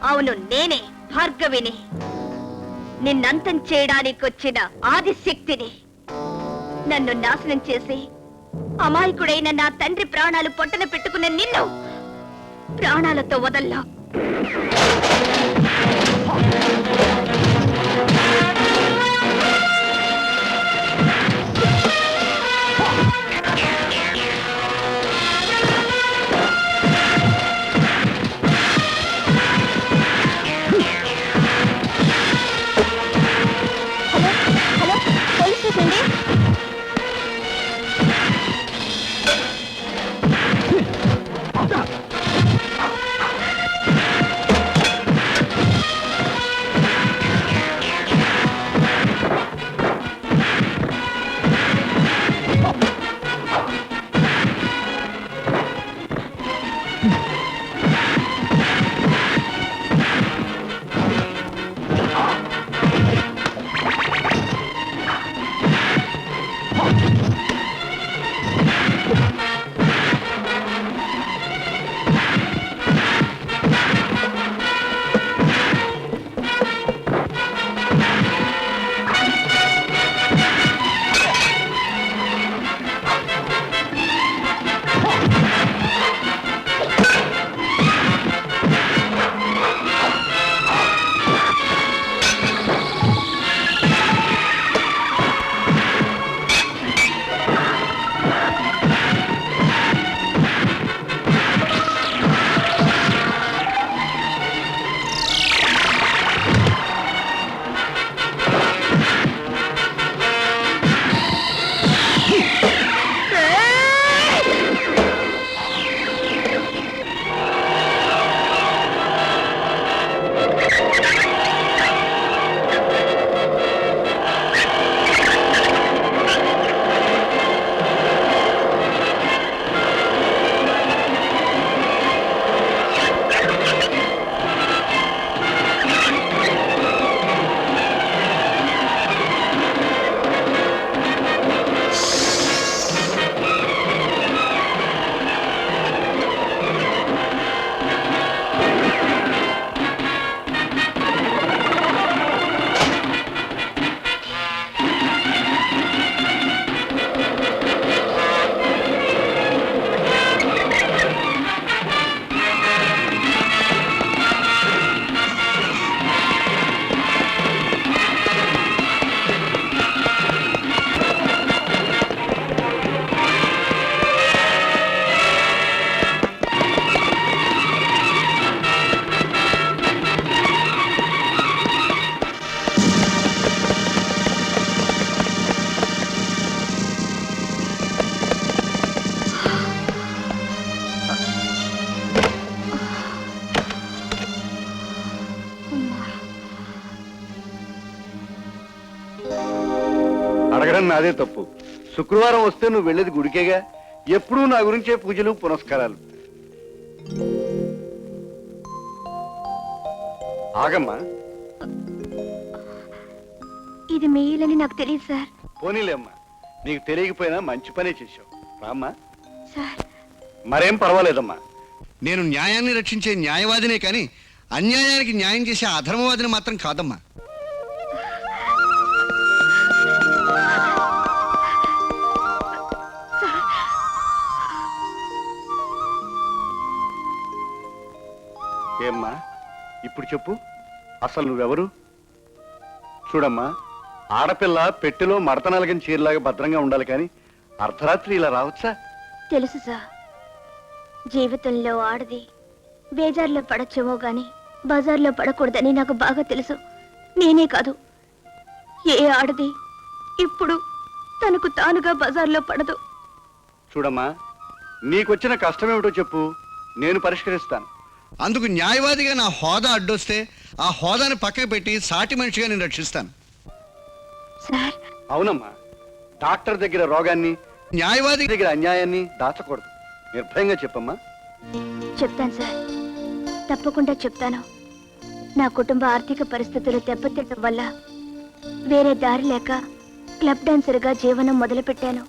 అవును, నేనే భార్గవిని, నిన్నంతం చేయడానికొచ్చిన ఆదిశక్తిని. నన్ను నాశనం చేసి అమాయకుడైన నా తండ్రి ప్రాణాలు పొట్టన పెట్టుకున్న నిన్ను ప్రాణాలతో వదల్లా. చేయడం నాదే తప్పు. శుక్రవారం వస్తే నువ్వు వెళ్ళేది గుడికేగా. ఎప్పుడూ నా గురించే పూజలు పునస్కారాలు. ఆగమ్మా. ఇది మీ ఇల్లని నాకు తెలియదు సార్. పోనీలేమ్మా, నీకు తెలియకపోయినా మంచి పనే చేశావు. రామ్మా. సార్ మరేం పర్వాలేదమ్మా. నేను న్యాయాన్ని రక్షించే న్యాయవాదినే కానీ అన్యాయానికి న్యాయం చేసే అధర్మవాదిని మాత్రం కాదమ్మా. ఏమ్మా ఇప్పుడు చెప్పు, అసలు నువ్వెవరు? చూడమ్మా, ఆడపిల్ల పెట్టెలో మడతనలగని చీరలాగా భద్రంగా ఉండాలి కానీ అర్ధరాత్రి ఇలా రావచ్చా? తెలుసు సార్, జీవితంలో ఆడది బేజార్లో పడచ్చేమో గాని బజార్లో పడకూడదని నాకు బాగా తెలుసు. నేనే కాదు, ఏ ఆడది ఇప్పుడు తనకు తానుగా బజార్లో పడదు. చూడమ్మా, నీకొచ్చిన కష్టమేమిటో చెప్పు, నేను పరిష్కరిస్తాను. అందుకు న్యాయవాదిగా నా హోదా అడ్డొస్తే ఆ హోదాను పక్కకు పెట్టి సాటి మనిషిగా నేను రక్షిస్తాను. సార్ అవునమ్మా, డాక్టర్ దగ్గర రోగాన్ని, న్యాయవాది దగ్గర అన్యాయాన్ని దాచకూడదు. నిర్భయంగా చెప్పమ్మా. చెప్తాను సార్, తప్పకుండా చెప్తాను. నా కుటుంబ ఆర్థిక పరిస్థితులు దెబ్బతిట్టడం వల్ల వేరే దారి లేక క్లబ్ డాన్సర్గా జీవనం మొదలుపెట్టాను.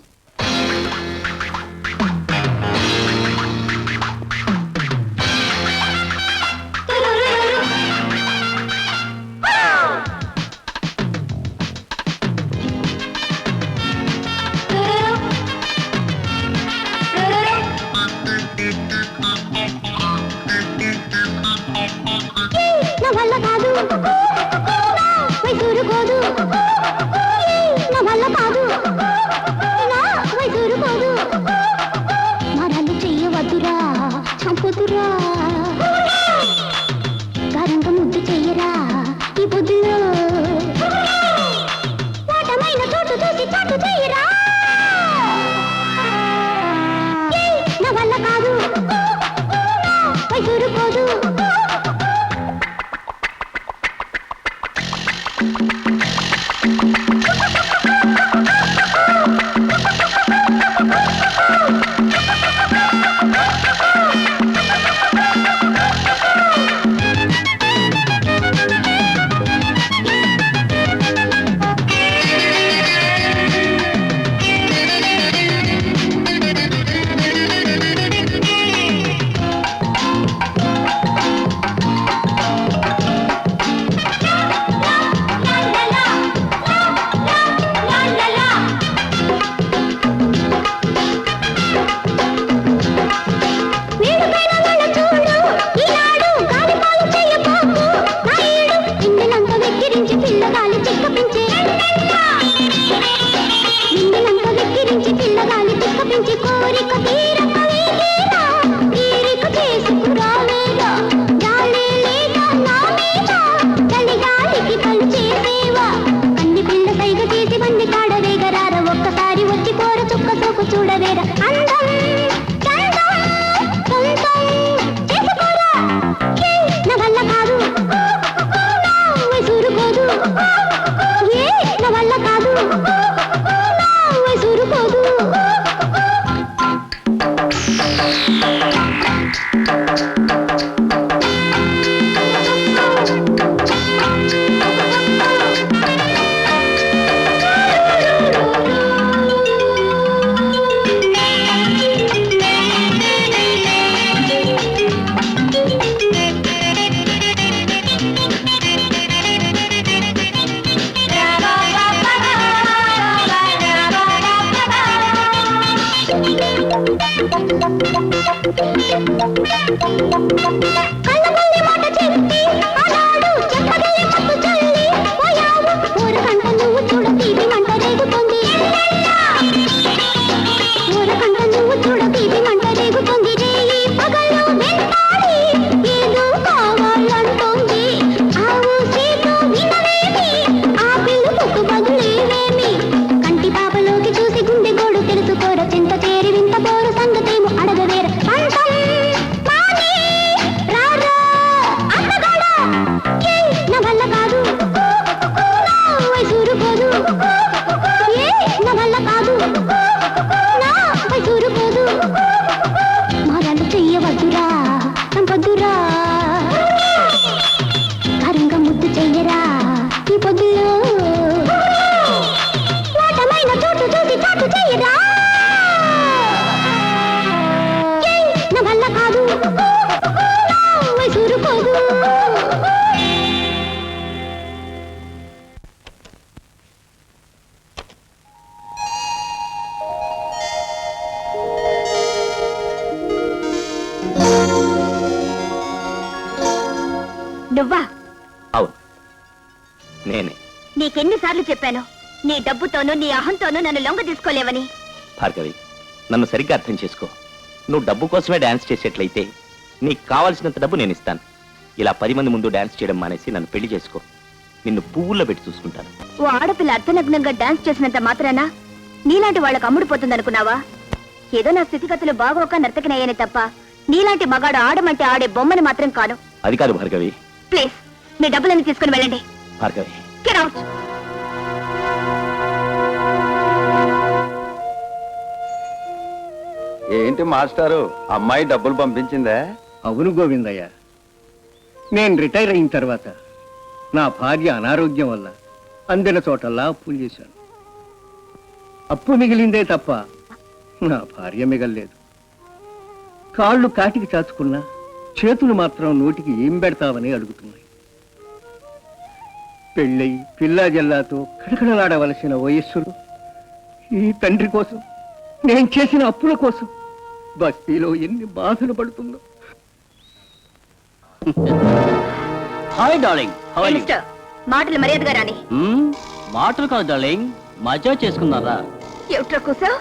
చింత చేరి వింత పోరు సంగతేమో అడగవేర పంతం మానే రార నేనే. నీకెన్నిసార్లు చెప్పాను నీ డబ్బుతోనూ నీ అహంతోనూ నన్ను లొంగ తీసుకోలేవని. భార్గవి, నన్ను సరిగ్గా అర్థం చేసుకో. నువ్వు డబ్బు కోసమే డాన్స్ చేసేట్లయితే నీకు కావాల్సినంత డబ్బు నేను ఇస్తాను. ఇలా 10 మంది ముందు డాన్స్ చేయడం మానేసి నన్ను పెళ్లి చేసుకో. నిన్ను పువ్వుల్లో పెట్టి చూసుకుంటాను. ఓ ఆడపిల్ల అర్ధనగ్నంగా డాన్స్ చేసినంత మాత్రాన నీలాంటి వాళ్ళకు అమ్ముడుపోతుందనుకున్నావా? ఏదో నా స్థితిగతులు బాగోక నర్తకినయ్యానే తప్ప నీలాంటి మగాడు ఆడమంటే ఆడే బొమ్మని మాత్రం కాను. అది కాదు భార్గవి. ప్లీజ్ మీ డబ్బులన్నీ తీసుకుని వెళ్ళండి. Bhargavi, Get out. ఏంటి మాస్టారు, అమ్మాయి డబ్బులు పంపించిందా? అవును గోవిందయ్య, నేను రిటైర్ అయిన తర్వాత నా భార్య అనారోగ్యం వల్ల అందిన చోటల్లా అప్పులు చేశాను. అప్పు మిగిలిందే తప్ప నా భార్య మిగల్లేదు. కాళ్ళు కాటికి చాచుకున్నా చేతులు మాత్రం నోటికి ఏం పెడతావని అడుగుతున్నాయి. పెళ్ళై పిల్లా జల్లాతో కడకడలాడవలసిన వయస్సులో ఈ తండ్రి కోసం నేను చేసిన అప్పుల కోసం బస్తీలో ఎన్ని బాధలు పడుతుందో. Hi darling, how are you? Mister, మాటలు మర్యాదగా రాని. మాటలు కాదు డార్లింగ్, మజా చేసుకున్నారా? ఏమిట్రా కూసా?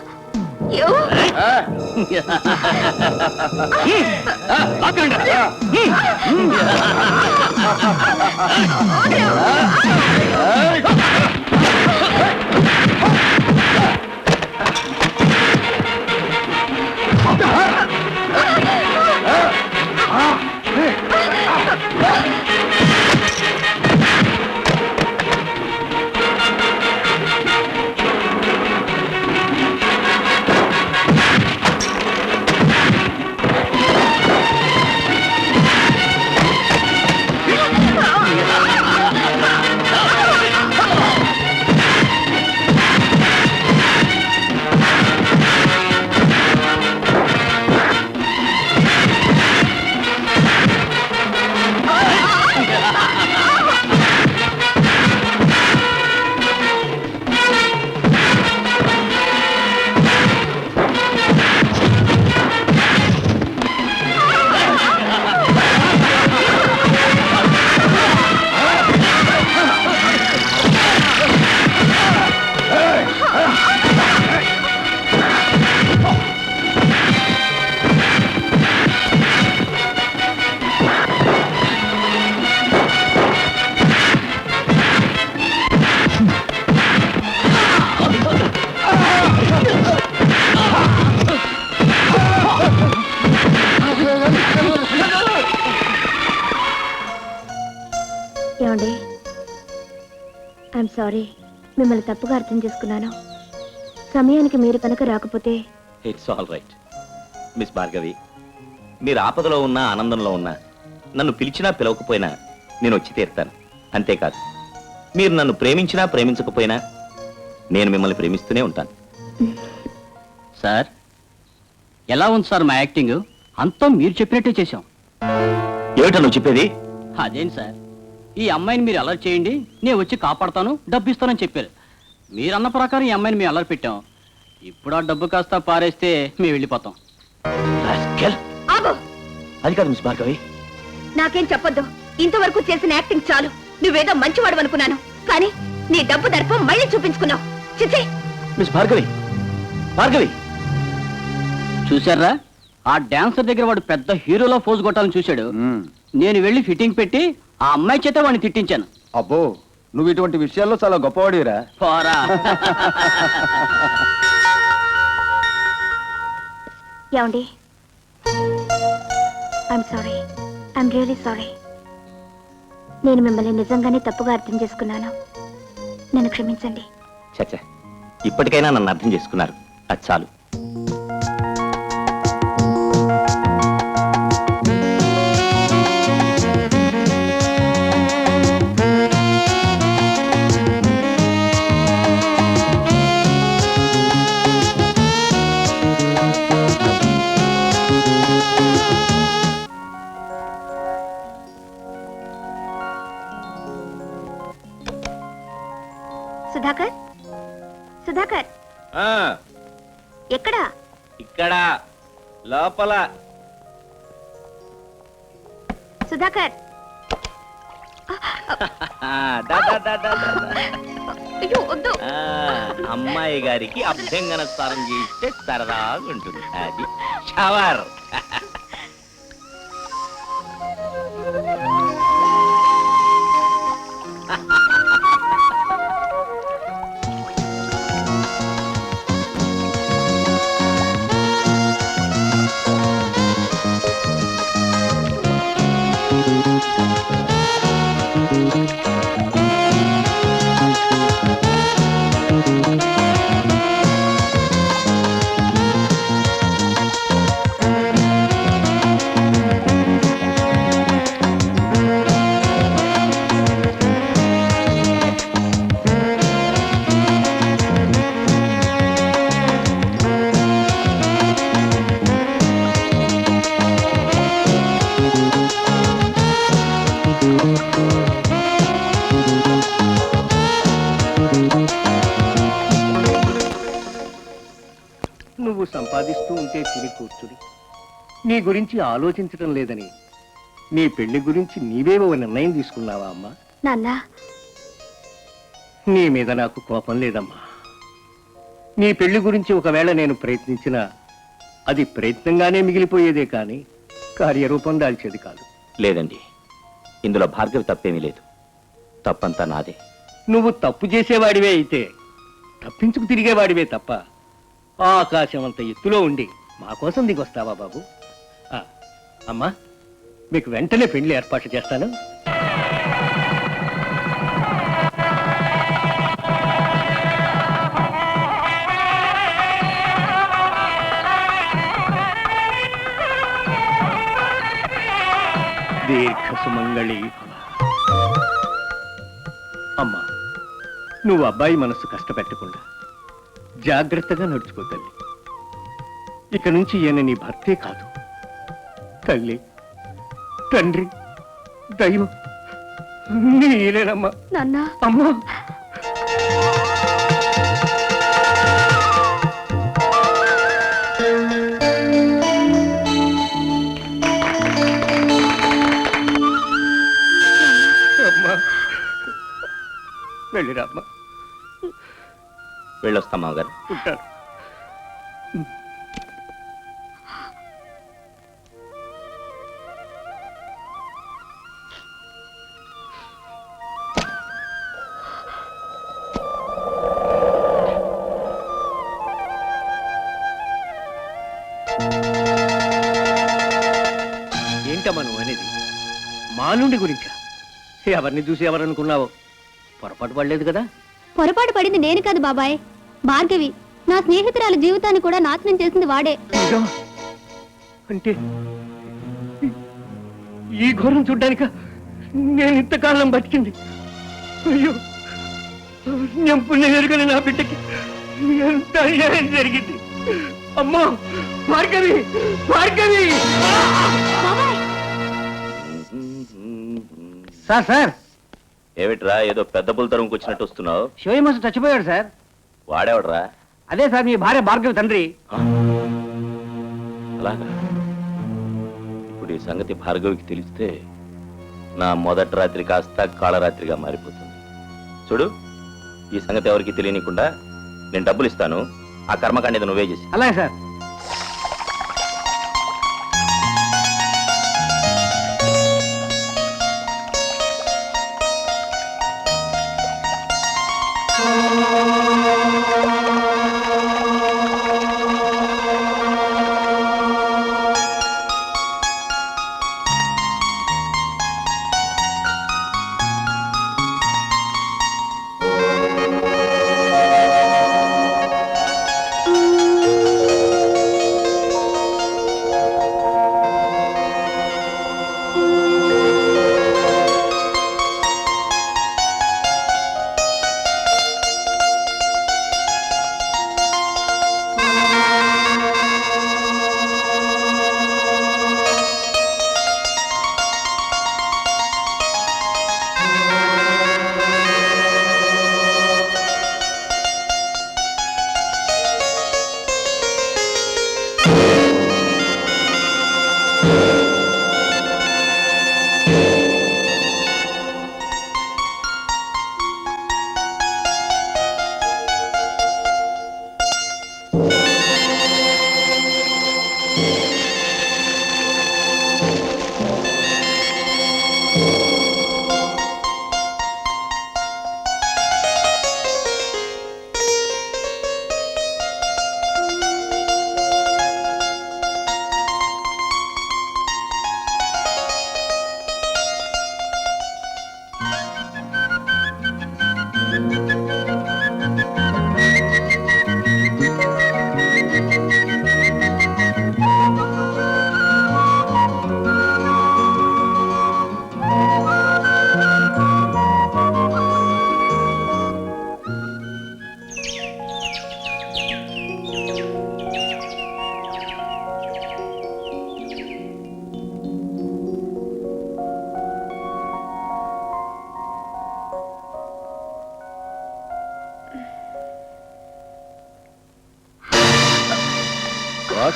ఏమండి, ఐఎమ్ సారీ, మిమ్మల్ని తప్పుగా అర్థం చేసుకున్నాను. సమయానికి మీరు కనుక రాకపోతే. It's all right miss Bhargavi. మీరు ఆపదలో ఉన్నా ఆనందంలో ఉన్నా నన్ను పిలిచినా పిలవకపోయినా నేను వచ్చి తీరుతాను. అంతేకాదు, మీరు నన్ను ప్రేమించినా ప్రేమించకపోయినా నేను మిమ్మల్ని ప్రేమిస్తూనే ఉంటాను. సార్, ఎలా ఉంది సార్ మా యాక్టింగ్? అంతా మీరు చెప్పినట్టే చేశాం. ఏమిటో నువ్వు చెప్పేది? అదేం సార్, ఈ అమ్మాయిని మీరు అలర్ట్ చేయండి, నేను వచ్చి కాపాడతాను, డబ్బు ఇస్తానని చెప్పారు. మీరన్న ప్రకారం ఈ అమ్మాయిని మేము అలర్ట్ పెట్టాం. ఇప్పుడు ఆ డబ్బు కాస్త పారేస్తే మేము వెళ్ళిపోతాం. ఆగు! అది కాదు మిస్ భార్గవి. నాకేం చెప్పొద్దు. ఇంతవరకు చేసిన యాక్టింగ్ చాలు. నువ్వేదో మంచివాడు అనుకున్నాను, కానీ నీ డబ్బు దర్పం మళ్ళీ చూపించుకున్నావు. చిచ్చి! మిస్ భార్గవి, భార్గవి, చూశారా, ఆ డాన్సర్ దగ్గర వాడు పెద్ద హీరోలో ఫోజ్ కొట్టాలని చూశాడు. నేను వెళ్ళి ఫిట్టింగ్ పెట్టి ఆ అమ్మాయి చేత వాడిని తిట్టించాను. అబ్బో, నువ్వు ఇటువంటి విషయాల్లో చాలా గొప్పవాడిరా. పోరా. ఏమండి, I'm sorry, I'm really sorry. నేను మిమ్మల్ని నిజంగానే తప్పుగా అర్థం చేసుకున్నాను. నన్ను క్షమించండి. చచ్చా, ఇప్పటికైనా నన్ను అర్థం చేసుకున్నారు, అది చాలు. సుధాకర్, సుధాకర్, ఎక్కడా? ఇక్కడ లోపల. సుధాకర్, దా, దా, దా, దా, దా, దా. అయ్యో వద్దు. అమ్మాయి గారికి అభ్యంగన స్నానం చేయిస్తే సరదాగా ఉంటుంది అది షవర్. నువ్వు సంపాదిస్తూ ఉంటే తిని కూర్చుని నీ గురించి ఆలోచించటం లేదని నీ పెళ్లి గురించి నీవే ఓ నిర్ణయం తీసుకున్నావా అమ్మా? నాన్న, నీ మీద నాకు కోపం లేదమ్మా. నీ పెళ్లి గురించి ఒకవేళ నేను ప్రయత్నించినా అది ప్రయత్నంగానే మిగిలిపోయేదే కానీ కార్యరూపం దాల్చేది కాదు. లేదండి, ఇందులో భార్గవి తప్పేమీ లేదు. తప్పంతా నాదే. నువ్వు తప్పు చేసేవాడివే అయితే తప్పించుకు తిరిగేవాడివే తప్ప ఆకాశం అంత ఎత్తులో ఉండి మా కోసం దిగొస్తావా బాబు? అమ్మా, మీకు వెంటనే పెళ్లి ఏర్పాట్లు చేస్తాను. దీర్ఘ సుమంగళి భవ. అమ్మా, నువ్వు అబ్బాయి మనసు కష్టపెట్టకుండా జాగ్రత్తగా నడుచుకో తల్లి. ఇక నుంచి ఈయన నీ భర్తే కాదు, తల్లి, తండ్రి, దైవం నీరేనమ్మా. నాన్న, అమ్మా, అమ్మా, వెళ్ళిరామ్మా. వెళ్ళొస్తాం మామగారు. ఉంటాను. ఏంటమ్మా నువ్వు అనేది? మాలుండి గురించా? ఎవరిని చూసి ఎవరనుకున్నావో? పొరపాటు పడలేదు కదా? పొరపాటు పడింది నేను కాదు బాబాయ్, భార్గవి. నా స్నేహితురాల జీవితాన్ని కూడా నాశనం చేసింది వాడే. నిజమా? అంటే ఈ ఘోరం చూడ్డానిక నేను ఇంతకాలం బతికింది? అయ్యో, నేను పుణ్యగలిగిన నా బిడ్డకి ఎంత అన్యాయం జరిగింది. అమ్మో, భార్గవి, భార్గవి! సార్, సార్, ఏమిట్రా ఏదో పెద్ద పుల్ వచ్చినట్టు వస్తున్నావు? శివయ్య మాస్టర్ చచ్చిపోయాడు సార్. వాడేవడరా? అదే సార్, మీ భార్య భార్గవి తండ్రి. అలాగా? ఇప్పుడు ఈ సంగతి భార్గవికి తెలిస్తే నా మొదటి రాత్రి కాస్త కాళరాత్రిగా మారిపోతుంది. చూడు, ఈ సంగతి ఎవరికి తెలియనికుండా నేను డబ్బులు ఇస్తాను, ఆ కర్మకాండ ఏదో నువ్వే చేసి. అలాగే సార్.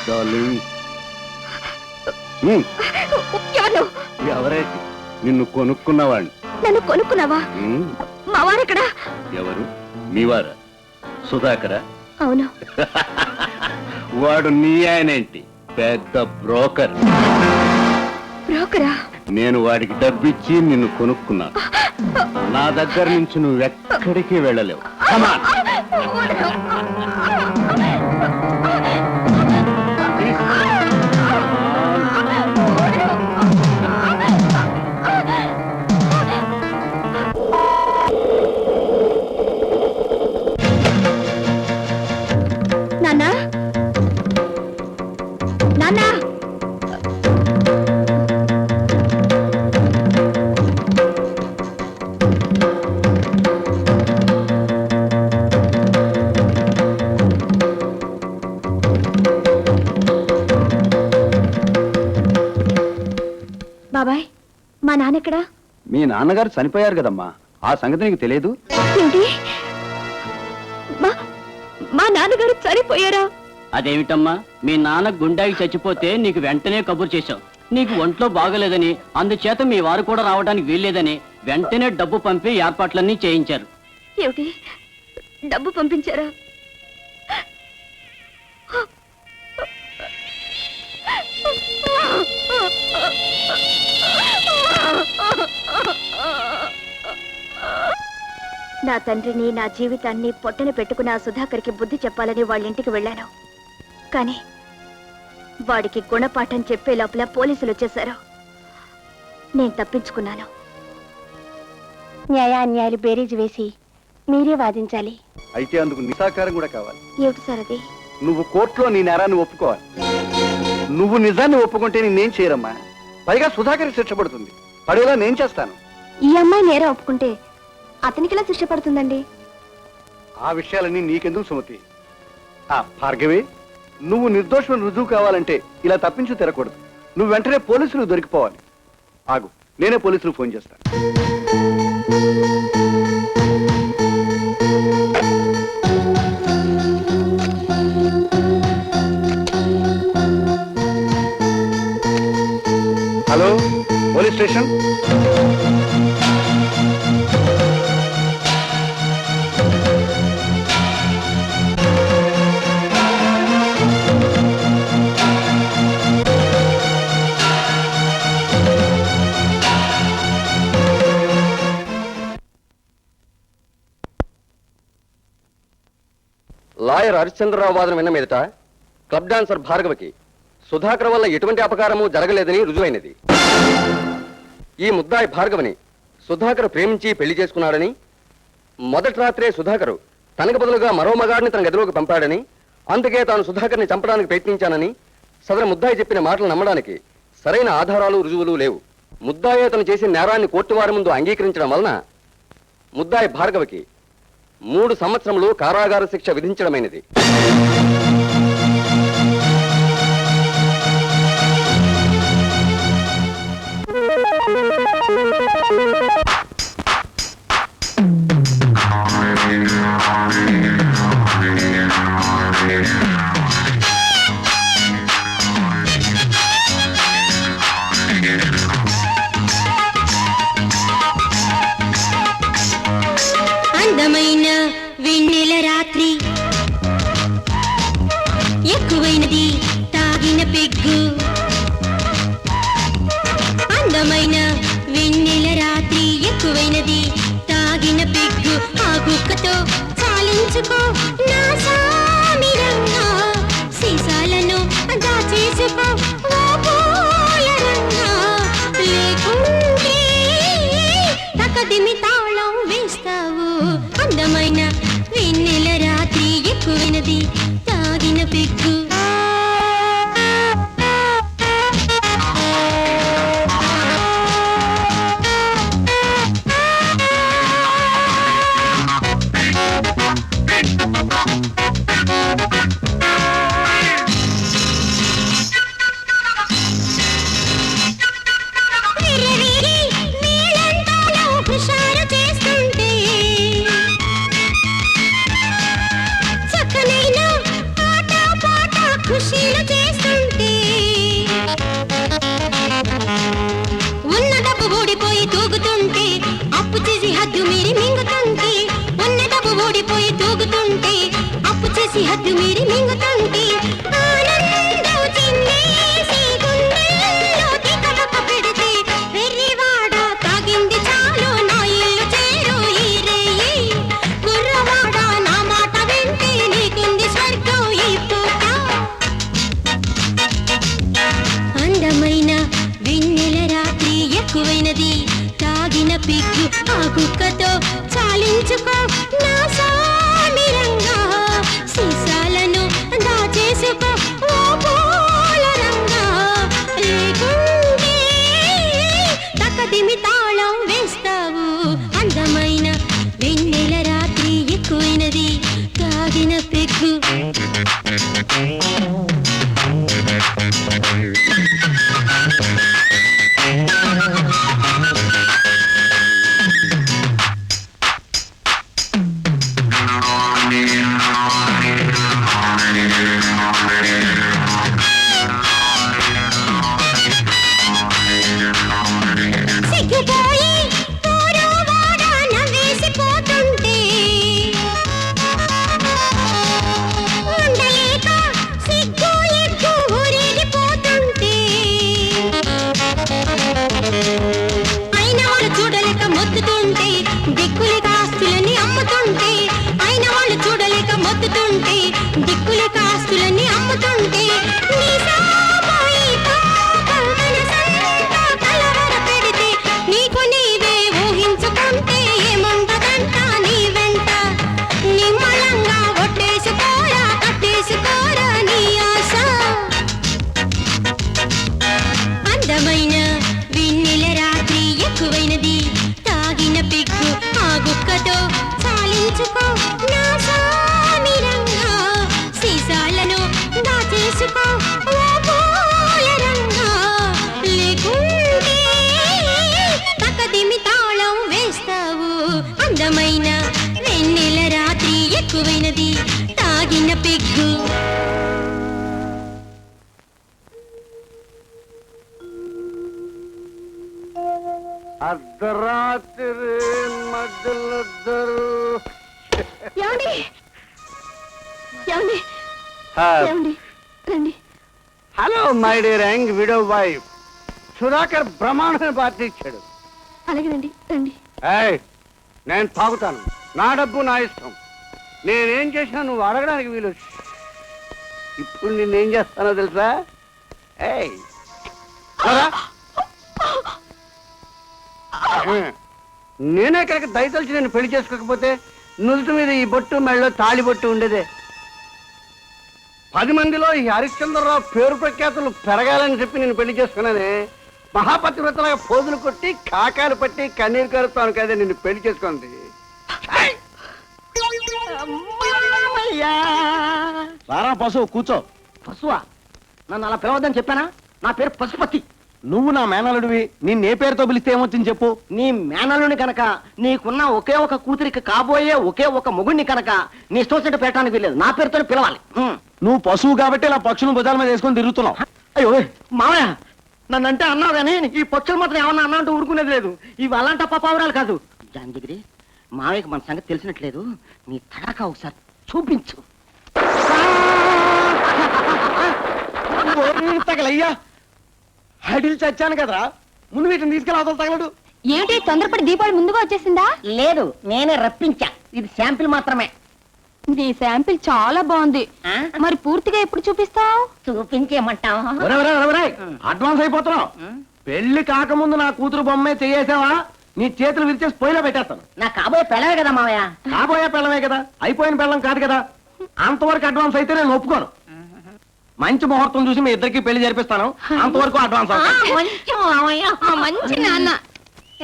డార్లింగ్. ఎవరు ఎవరే? నిన్ను కొనుక్కున్నవాణ్ణి. నన్ను కొనుక్కున్నావా? మా వారెక్కడా? ఎవరు? మీవారా? సుధాకరా? అవును. వాడు నీ ఆయనేంటి? పెద్ద బ్రోకర్. బ్రోకరా? నేను వాడికి డబ్బిచ్చి నిన్ను కొనుక్కున్నాను. నా దగ్గర నుంచి నువ్వెక్కడికి వెళ్ళలేవు. Come on. నాన్న, నాన్న, బాబాయ్, మా నాన్నెక్కడా? మీ నాన్నగారు చనిపోయారు కదమ్మా, ఆ సంగతి నీకు తెలియదు? ఏంటి? మా నాన్నగారు చనిపోయారా? అదేమిటమ్మా, మీ నాన్న గుండాకి చచ్చిపోతే నీకు వెంటనే కబురు చేశావు. నీకు ఒంట్లో బాగలేదని, అందుచేత మీ వారు కూడా రావడానికి వీల్లేదని వెంటనే డబ్బు పంపి ఏర్పాట్లన్నీ చేయించారు. ఏమిటి? డబ్బు పంపించారా? నా తండ్రిని, నా జీవితాన్ని పొట్టన పెట్టుకున్న ఆ సుధాకర్కి బుద్ధి చెప్పాలని వాళ్ళ ఇంటికి వెళ్ళాను. కానీ వాడికి గుణపాఠం చెప్పే లోపల పోలీసులు వచ్చేశారు. నేను తప్పించుకున్నాను. న్యాయాన్యాయాలు బేరీజు వేసి మీరే వాదించాలి. అయితే అందుకు నిసాకారం కూడా కావాలి. ఏమిటి సార్ అది? నువ్వు కోర్టులో నీ నేరాన్ని ఒప్పుకోవాలి. నువ్వు నిజాన్ని ఒప్పుకుంటే నేనేం చేయరమ్మా. పైగా సుధాకర్ శిక్ష పడుతుంది. పడేలా నేను చేస్తాను. ఈ అమ్మాయి నేరం ఒప్పుకుంటే అతనికి ఎలా శిక్ష పడుతుందండి? ఆ విషయాలన్నీ నీకెందుకు సుమతి? భార్గవి, నువ్వు నిర్దోషం రుజువు కావాలంటే ఇలా తప్పించు తిరగకూడదు. నువ్వు వెంటనే పోలీసులు దొరికిపోవాలి. ఆగు, నేనే పోలీసులు ఫోన్ చేస్తాను. Hello, police station. Lawyer Harishchandra Rao వాదన విన్న మీదట క్లబ్ డాన్సర్ భార్గవకి సుధాకర్ వల్ల ఎటువంటి అపకారము జరగలేదని రుజువైనది. ఈ ముద్దాయి భార్గవని సుధాకర్ ప్రేమించి పెళ్లి చేసుకున్నాడని, మొదటి రాత్రే సుధాకర్ తనకు బదులుగా మరో మగాడిని తన గదిలోకి పంపాడని, అందుకే తాను సుధాకర్ని చంపడానికి ప్రయత్నించానని సదరు ముద్దాయి చెప్పిన మాటలు నమ్మడానికి సరైన ఆధారాలు, రుజువులు లేవు. ముద్దాయి తను చేసిన నేరాన్ని కోర్టు వారి ముందు అంగీకరించడం వలన ముద్దాయి భార్గవకి 3 సంవత్సరములు కారాగార శిక్ష విధించడమైనది. అందమైన వెన్నెల రాత్రి, ఎక్కువైనది తాగిన పెగ్గు. అందమైన వెన్నెల రాత్రి, ఎక్కువైనది తాగిన పెగ్గు. ఆ కుక్కతో చాలించుకో నా సామిరంగా, సీసాలను దాచేసుకో ఓ పూలరంగా. లేకుంటే తకదిమి తాళం వేస్తావు. అందమైన వెన్నెల రాత్రి, ఎక్కువైనది తాగిన పెగ్గు. చక్కనైన ఆట పాట కాసి హద్దు మీరి మింగుతుంటే ఆనందం చిందేసి గుండెల్లో తికమక పెడితే వెర్రివాడ తాగింది చాలు నా ఇల్లు చేరు ఈ రేయి కుర్రవాడ నా మాట వింటే నీకుంది స్వర్గం ఈ పూట అందమైన వెన్నెల రాత్రి ఎక్కువైనది తాగిన పిగ్గు ఆ కుక్కతో చాలించుకో నా సామిరంగా సీసాలను దాచేసుకో ఓ పూల రంగా లేకుంటే తకదిమి తాళం వేస్తావు అందమైన వెన్నెల రాత్రి ఎక్కువైనది తాగిన పిగ్గు సిగ్గుపోయి పూర్వవాడ నవ్వేసిపోతుంటే ఉండలేక సిగ్గు ఎగ్గు ఊరేగిపోతుంటే అయిన వాళ్ళు చూడలేక మొత్తుతుంటే దిక్కులేక ఆస్తులని అమ్ముతుంటే అయిన వాళ్ళు చూడలేక మొత్తుతుంటే దిక్కులేక ఆస్తులని అమ్ముతుంటే నీ సామాయి పాపం మనసంతా కలవర పెడితే నీకు నీవే ఊహించుకుంటే ఏముండదంట నీ వెంట నిమ్మళంగా ఒట్టేసుకోరా కట్టేసుకోరా నీ ఆశ అందమైన వెన్నెల రాత్రి ఎక్కువైనది తాగిన పిగ్గు ఆ గుక్కతో చాలించుకో నా సామిరంగా సీసాలను దాచేసుకో ఓ పూల రంగా లేకుంటే తకదిమి తాళం వేస్తావు అందమైన వెన్నెల రాత్రి ఎక్కువైనది తాగిన పిగ్గు అర్ధరాత్రి మధ్యలో ఏమండి ఏమండి ఏమండి రండి hello my dear young widow wife Sudhakar బ్రహ్మాండమైన పార్టీ ఇచ్చాడు. అలాగే రండి రండి ఏయ్, నేను తాగుతాను, నా డబ్బు నా ఇష్టం, నేనేం చేసినా నువ్వు అడగడానికి వీలు. ఇప్పుడు నేనేం చేస్తానో తెలుసా? ఏయ్ రా. నేనే కనుక దయతలిచి నేను పెళ్లి చేసుకోకపోతే నుదుటి మీద ఈ బొట్టు మెళ్ళలో తాళి బొట్టు ఉండేదే. 10 మందిలో ఈ హరిశ్చంద్రరావు పేరు ప్రఖ్యాతులు పెరగాలని చెప్పి నేను పెళ్లి చేసుకున్నానే. మహాపతివ్రతలాగా పోజులు కొట్టి కాకాలు పట్టి కన్నీరు కరుతాను కదా నిన్ను పెళ్లి చేసుకుంది. సారా పశువు కూర్చో. పశువా? నన్ను అలా పిలవద్దని చెప్పానా? నా పేరు పశుపతి. నువ్వు నా మేనలుడివి, నిన్నే పేరుతో పిలిస్తే ఏమొచ్చింది చెప్పు. నీ మేనలుని కనుక, నీకున్న ఒకే ఒక కూతురికి కాబోయే ఒకే ఒక మొగుడిని కనుక నీ ఇష్టం వచ్చినట్టు పెట్టడానికి వీల్లేదు, నా పేరుతో పిలవాలి. నువ్వు పశువు కాబట్టి ఇలా పక్షులను భుజాల మీద వేసుకొని తిరుగుతున్నావు. అయ్యో మామయ్య, నన్నంటే అన్నావు కానీ ఈ పక్షులు మాత్రం ఏమన్నా అన్నా అంటూ ఊరుకునేది లేదు. ఇవి అలాంటి పావురాలు కాదు. జాంజిగిరి, మామయ్యకి మన సంగతి తెలిసినట్లేదు, నీ తడాకా ఒకసారి చూపించు. తగలయ్యా, హడిల్ చచ్చాను కదరా, ముందు వీటిని తీసుకెళ్ళి అవతల తగలడు. ఏమిటి తొందరపడి దీపావళి ముందుగా వచ్చేసిందా? లేదు, నేనే రప్పించా. ఇది శాంపిల్ మాత్రమే. నీ శాంపిల్ చాలా బాగుంది. మరి పూర్తిగా ఎప్పుడు చూపిస్తావు? చూపించేయమంటావా? అడ్వాన్స్ అయిపోతున్నావు. పెళ్లి కాకముందు నా కూతురు బొమ్మే చేయేసావా, నీ చేతులు విరిచేసి పొయ్యిలో పెట్టేస్తాను. నా కాబోయే పెళ్ళవే కదా మావయ్య. కాబోయే పెళ్ళమే కదా, అయిపోయిన పెళ్ళం కాదు కదా. అంతవరకు అడ్వాన్స్ అయితే నేను ఒప్పుకోను. మంచి ముహూర్తం చూసి మీ ఇద్దరికి పెళ్లి జరిపిస్తాను, అంతవరకు అడ్వాన్స్ అవుతాను. మంచి మావయ్య, మంచి నాన్న.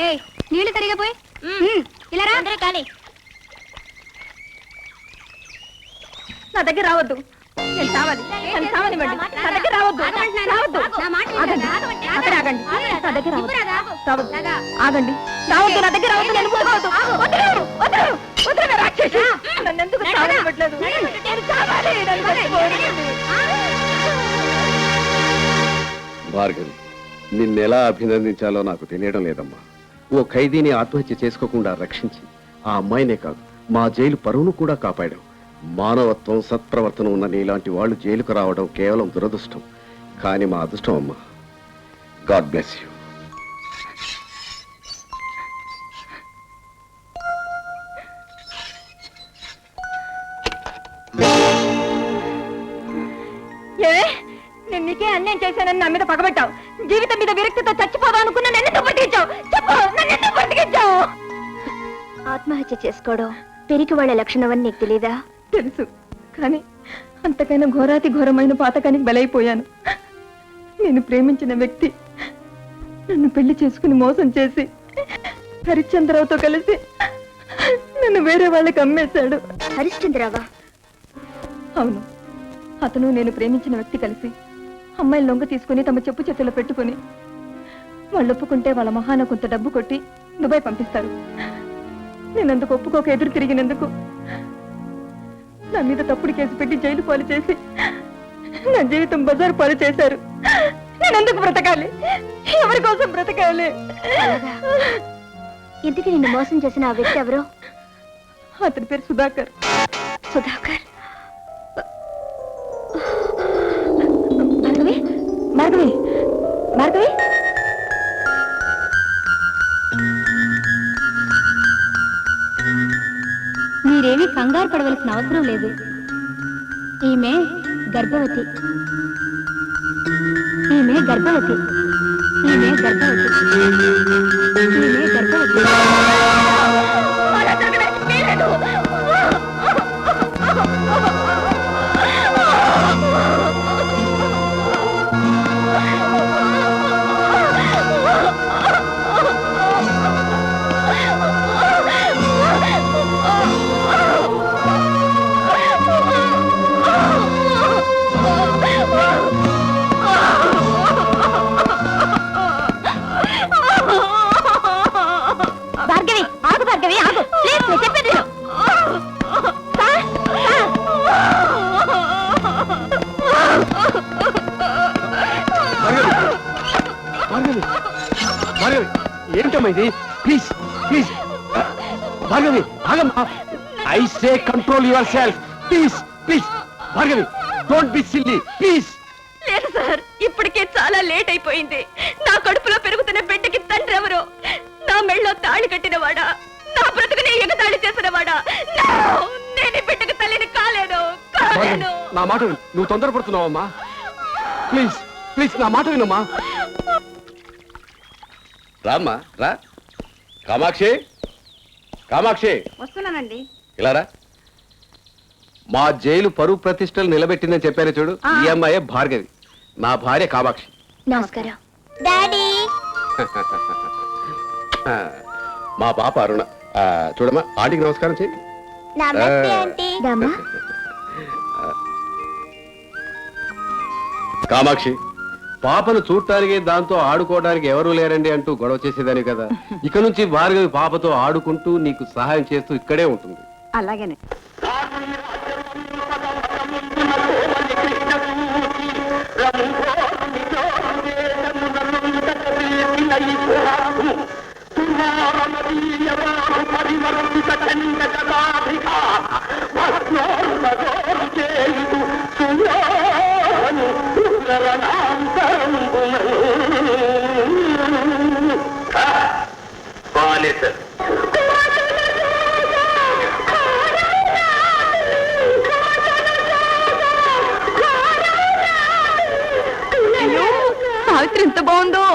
ఏయ్, నీళ్లు కరిగిపోయి ఇలా రా. కానీ నా దగ్గర రావద్దు, నేను చావాలి, నేను చావనివ్వండి. నా దగ్గర రావద్దు, రావద్దు. ఆగండి, అక్కడ ఆగండి. నా దగ్గర రావద్దు, ఆగండి, రావద్దు, నా దగ్గర రావద్దు. నేను పోవద్దు. వదలరు, వదలరు, వదలరు రాక్షసి. నన్ను ఎందుకు చావనివ్వట్లేదు? నేను చావాలి, నన్ను చచ్చిపోనివ్వండి. భార్గవి, నిన్నెలా అభినందించాలో నాకు తెలియడం లేదమ్మా. ఓ ఖైదీని ఆత్మహత్య చేసుకోకుండా రక్షించి ఆ అమ్మాయినే కాదు మా జైలు పరువును కూడా కాపాడావు. మానవత్వం సత్ప్రవర్తన ఉన్న నీలాంటి వాళ్ళు జైలుకు రావడం కేవలం దురదృష్టం, కానీ మా అదృష్టం అమ్మా. God bless you. నేను నీకే అన్యాయం చేశానని నా మీద పగబట్టావు. జీవితం మీద విరక్తితో చచ్చిపోదాం అనుకున్నా నన్ను బతికించావు. చెప్పు, నన్ను బతికించావు. ఆత్మహత్య చేసుకోవడం పెరికి వాళ్ళ లక్షణం అని నీకు తెలీదా? తెలుసు, కానీ అంతకైనా ఘోరాతి ఘోరమైన పాతకానికి బలైపోయాను. నేను ప్రేమించిన వ్యక్తి నన్ను పెళ్లి చేసుకుని మోసం చేసి హరిశ్చంద్రరావుతో కలిసి నన్ను వేరే వాళ్ళకి అమ్మేశాడు. హరిశ్చంద్రరావా? అవును, అతను నేను ప్రేమించిన వ్యక్తి కలిసి అమ్మాయిని లొంగ తీసుకుని తమ చెప్పు చేతిలో పెట్టుకుని వాళ్ళు ఒప్పుకుంటే వాళ్ళ మహాన కొంత డబ్బు కొట్టి దుబాయ్ పంపిస్తారు. నేనందుకు ఒప్పుకోక ఎదురు తిరిగినందుకు నా మీద తప్పుడు కేసు పెట్టి జైలు పాలు చేసి నా జీవితం బజారు పాలు చేశారు. నేనెందుకు బ్రతకాలి? ఎవరి కోసం బ్రతకాలి? ఇంటికి నిన్ను మోసం చేసిన ఆ వ్యక్తి ఎవరు? అతని పేరు సుధాకర్. సుధాకర్? భార్గవి, భార్గవి, భార్గవి. మీరేమీ కంగారు పడవలసిన అవసరం లేదు. ఈమె గర్భవతి. ఈమె గర్భవతి. ఈమె గర్భవతి. ఈమె గర్భవతి. భార్గవి, ఆగు భార్గవి, ఆగు ప్లీజ్, నేను చెప్పేది విను. ఏంటమ్మా ఇది? ప్లీజ్ ప్లీజ్ భార్గవి, ఆగమ్మా. I say control your self. Please please Bhargavi, don't be silly please. లేదు సార్, ఇప్పటికే చాలా లేట్ అయిపోయింది. నా కడుపులో పెరుగుతున్న బిడ్డకి తండ్రి ఎవరు? నా మెళ్ళలో తాళి కట్టినవాడా? నా బ్రతుకుని ఎగతాళి చేసినవాడా? నేను ఈ బిడ్డకి తల్లిని కాలేను, కాలేను. నా మాట విను. నువ్వు తొందరపడుతున్నావమ్మా. ప్లీజ్ ప్లీజ్ నా మాట వినమ్మా. రామ్మా రా. కామాక్షి, కామాక్షి వస్తున్నానండి. ఇలా రా. మా జైలు పరువు ప్రతిష్టలు నిలబెట్టిందని చెప్పాను చూడు, ఈ అమ్మాయే భార్గవి, నా భార్య కామాక్షి. నమస్కారం డాడీ. మా పాప అరుణ. చూడమ్మా, ఆంటీకి నమస్కారం చెయ్యి. నమస్తే ఆంటీ. దమ్మా. కామాక్షి, పాపను చూడటానికి దాంతో ఆడుకోవడానికి ఎవరూ లేరండి అంటూ గొడవ చేసేదాని కదా. ఇక నుంచి భార్గవి పాపతో ఆడుకుంటూ నీకు సహాయం చేస్తూ ఇక్కడే ఉంటుంది. అలాగనే. సావిత్రి ఎంత బాగుందో,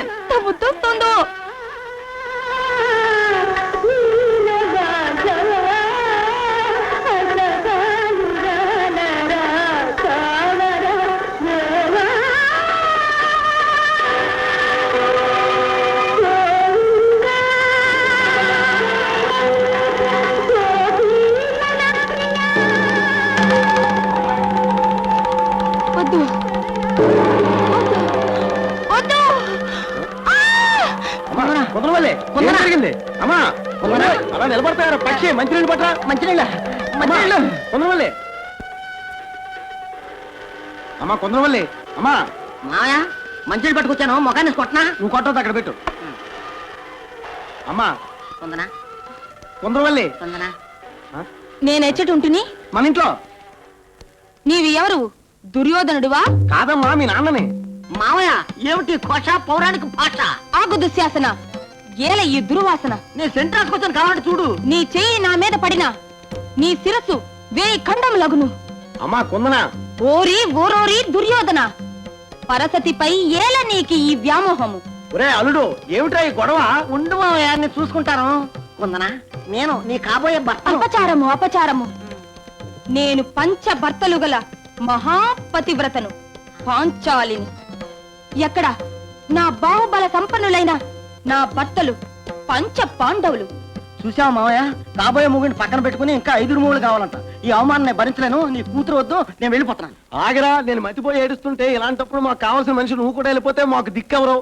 ఎంత ముద్దొస్తుందో. వద్దు వద్దు. ఏం జరిగింది? అమ్మా అలా నిలబడతారా? పక్షి మంచినీళ్ళు పట్ల. మంచినీళ్ళ మంచినీళ్ళు. కొందరవల్లి అమ్మా, కొందరవల్లి అమ్మా. మాయా మంచినీళ్ళు పట్టుకొచ్చాను, మొఖాన్ని కొట్టనా? నువ్వు కొట్టదు, అక్కడ పెట్టు. అమ్మా కొందనా కొందరవల్లి. కొందనా నేనెచ్చటుంటిని మన ఇంట్లో నీవి ఎవరు దుర్యోధనుడువా కాదమ్మా మీ నాన్నని. మావయ్య ఏమిటి కోశ పౌరాణిక భాష ఆగు దుశ్శాసన ఏల ఈ దుర్వాసన నేను సెంటర్ రాసుకొచ్చాను కావాలంటే చూడు నీ చెయ్యి నా మీద పడినా నీ శిరస్సు వేయి ఖండం లగును అమ్మా కుందనా. ఓరి ఓరోరి దుర్యోధన పరసతిపై ఏల నీకి ఈ వ్యామోహము ఒరే అల్లుడు ఏమిట్రా ఈ గొడవ? ఉండు మావయ్య నేను చూసుకుంటాను కొందనా నేను నీ కాబోయే అపచారము అపచారము నేను పంచ భర్తలు గల మహాపతివ్రతను పాంచాలిని ఎక్కడ నా బాహుబల సంపన్నులైన నా భర్తలు పంచ పాండవులు చూసావా మావయ్య, కాబోయే మూగిని పక్కన పెట్టుకుని ఇంకా 5 మూగులు కావాలంట. ఈ అవమానం నేను భరించలేను. నీ కూతురు వద్దు, నేను వెళ్ళిపోతున్నాను. ఆగరా, నేను మతిపోయి ఏడుస్తుంటే ఇలాంటప్పుడు మాకు కావాల్సిన మనిషి నువ్వు కూడా వెళ్ళిపోతే మాకు దిక్కెవరో.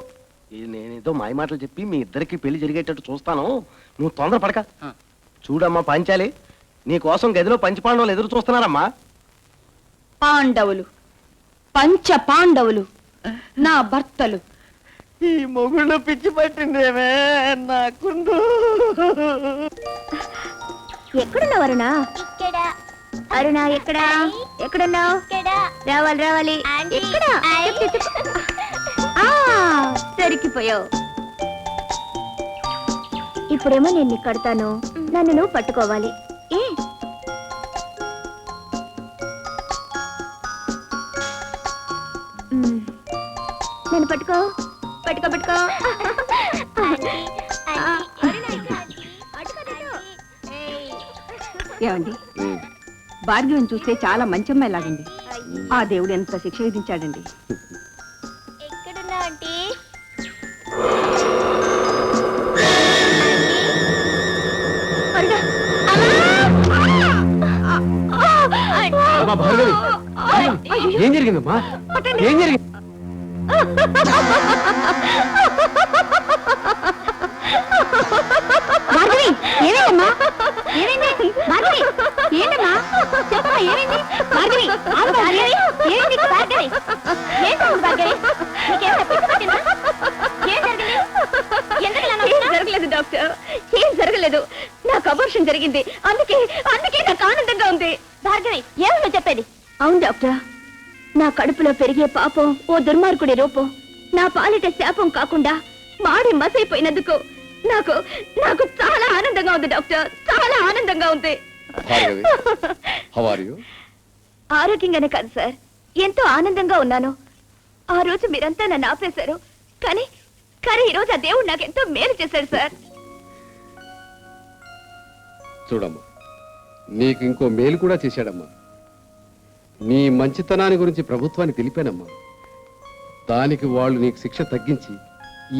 నేనేదో మాయ మాటలు చెప్పి మీ ఇద్దరికి పెళ్లి జరిగేటట్టు చూస్తాను, నువ్వు తొందరపడక. చూడమ్మా పంచాలి, నీ కోసం గదిలో పంచపాండవులు ఎదురు చూస్తున్నారమ్మా. పాండవులు పంచ పాండవులు నా భర్తలు. ఈ మొగుళ్ళు పిచ్చి పట్టిందేమే నాకుండు. ఎక్కడున్నావు అరుణ? అరుణ ఎక్కడా? ఎక్కడున్నావు? రావాలి రావాలి. ఎక్కడా? చెప్పు, చెప్పు. ఆ, దొరికిపోయావు. ఇప్పుడేమో నేను నీకు కడతాను, నన్ను నువ్వు పట్టుకోవాలి. ఏ నన్ను పట్టుకో పట్టుకో పట్టుకో. ఏమండి భార్గవిని చూస్తే చాలా మంచి అమ్మాయి లాగండి. ఆ దేవుడు ఎంత శిక్ష విధించాడండి. ఎక్కడున్నావు ఆంటీ? ఏం జరిగిందమ్మా? ఏం జరిగింది? భార్గవి ఏమైందమ్మా? ఏమైంది భార్గవి? ఏంటమ్మా చెప్పమ్మా, ఏమైంది భార్గవి? ఆగు భార్గవి, ఏమైంది భార్గవి? ఏంటమ్మా భార్గవి, నీకేం తప్పిందా? ఏం జరిగింది? ఏం జరగలేదు డాక్టర్, ఏం జరగలేదు. నాకు అబార్షన్ జరిగింది, అందుకే నాకు ఆనందంగా ఉంది. భార్గవి ఏమన్నా చెప్పేది? అవును డాక్టర్, నా కడుపులో పెరిగే పాపం ఓ దుర్మార్గుడి రూపం నా పాలిట శాపం కాకుండా మాడి మసైపోయినందుకు నాకు నాకు చాలా ఆనందంగా ఉంది డాక్టర్, చాలా ఆనందంగా ఉంది. ఆరోగ్యంగానే కాదు సార్, ఎంతో ఆనందంగా ఉన్నాను. ఆ రోజు మీరంతా నన్ను ఆపేశారు, కానీ ఈ రోజు ఆ దేవుడు నాకు ఎంతో మేలు చేశాడు సార్. చూడమ్మా, నీకు ఇంకో మేలు కూడా చేశాడమ్మా. నీ మంచితనాన్ని గురించి ప్రభుత్వానికి తెలిపానమ్మా. దానికి వాళ్ళు నీకు శిక్ష తగ్గించి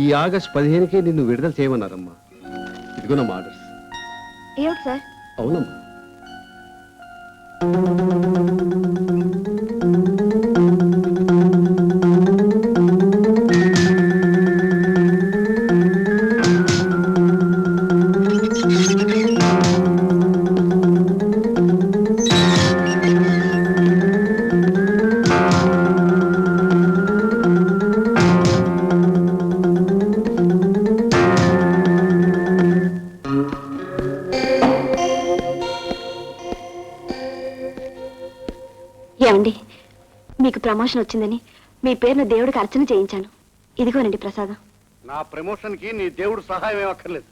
ఈ ఆగస్టు 15కే నిన్ను విడుదల చేయమన్నారమ్మా. ఇదిగోనమ్మా ఆర్డర్స్. ఏమిటి సార్? అవునమ్మా. ఏమండి, మీకు ప్రమోషన్ వచ్చిందని మీ పేరున దేవుడికి అర్చన చేయించాను. ఇదిగోనండి ప్రసాదం. నా ప్రమోషన్ కి నీ దేవుడు సహాయం ఏమక్కర్లేదు.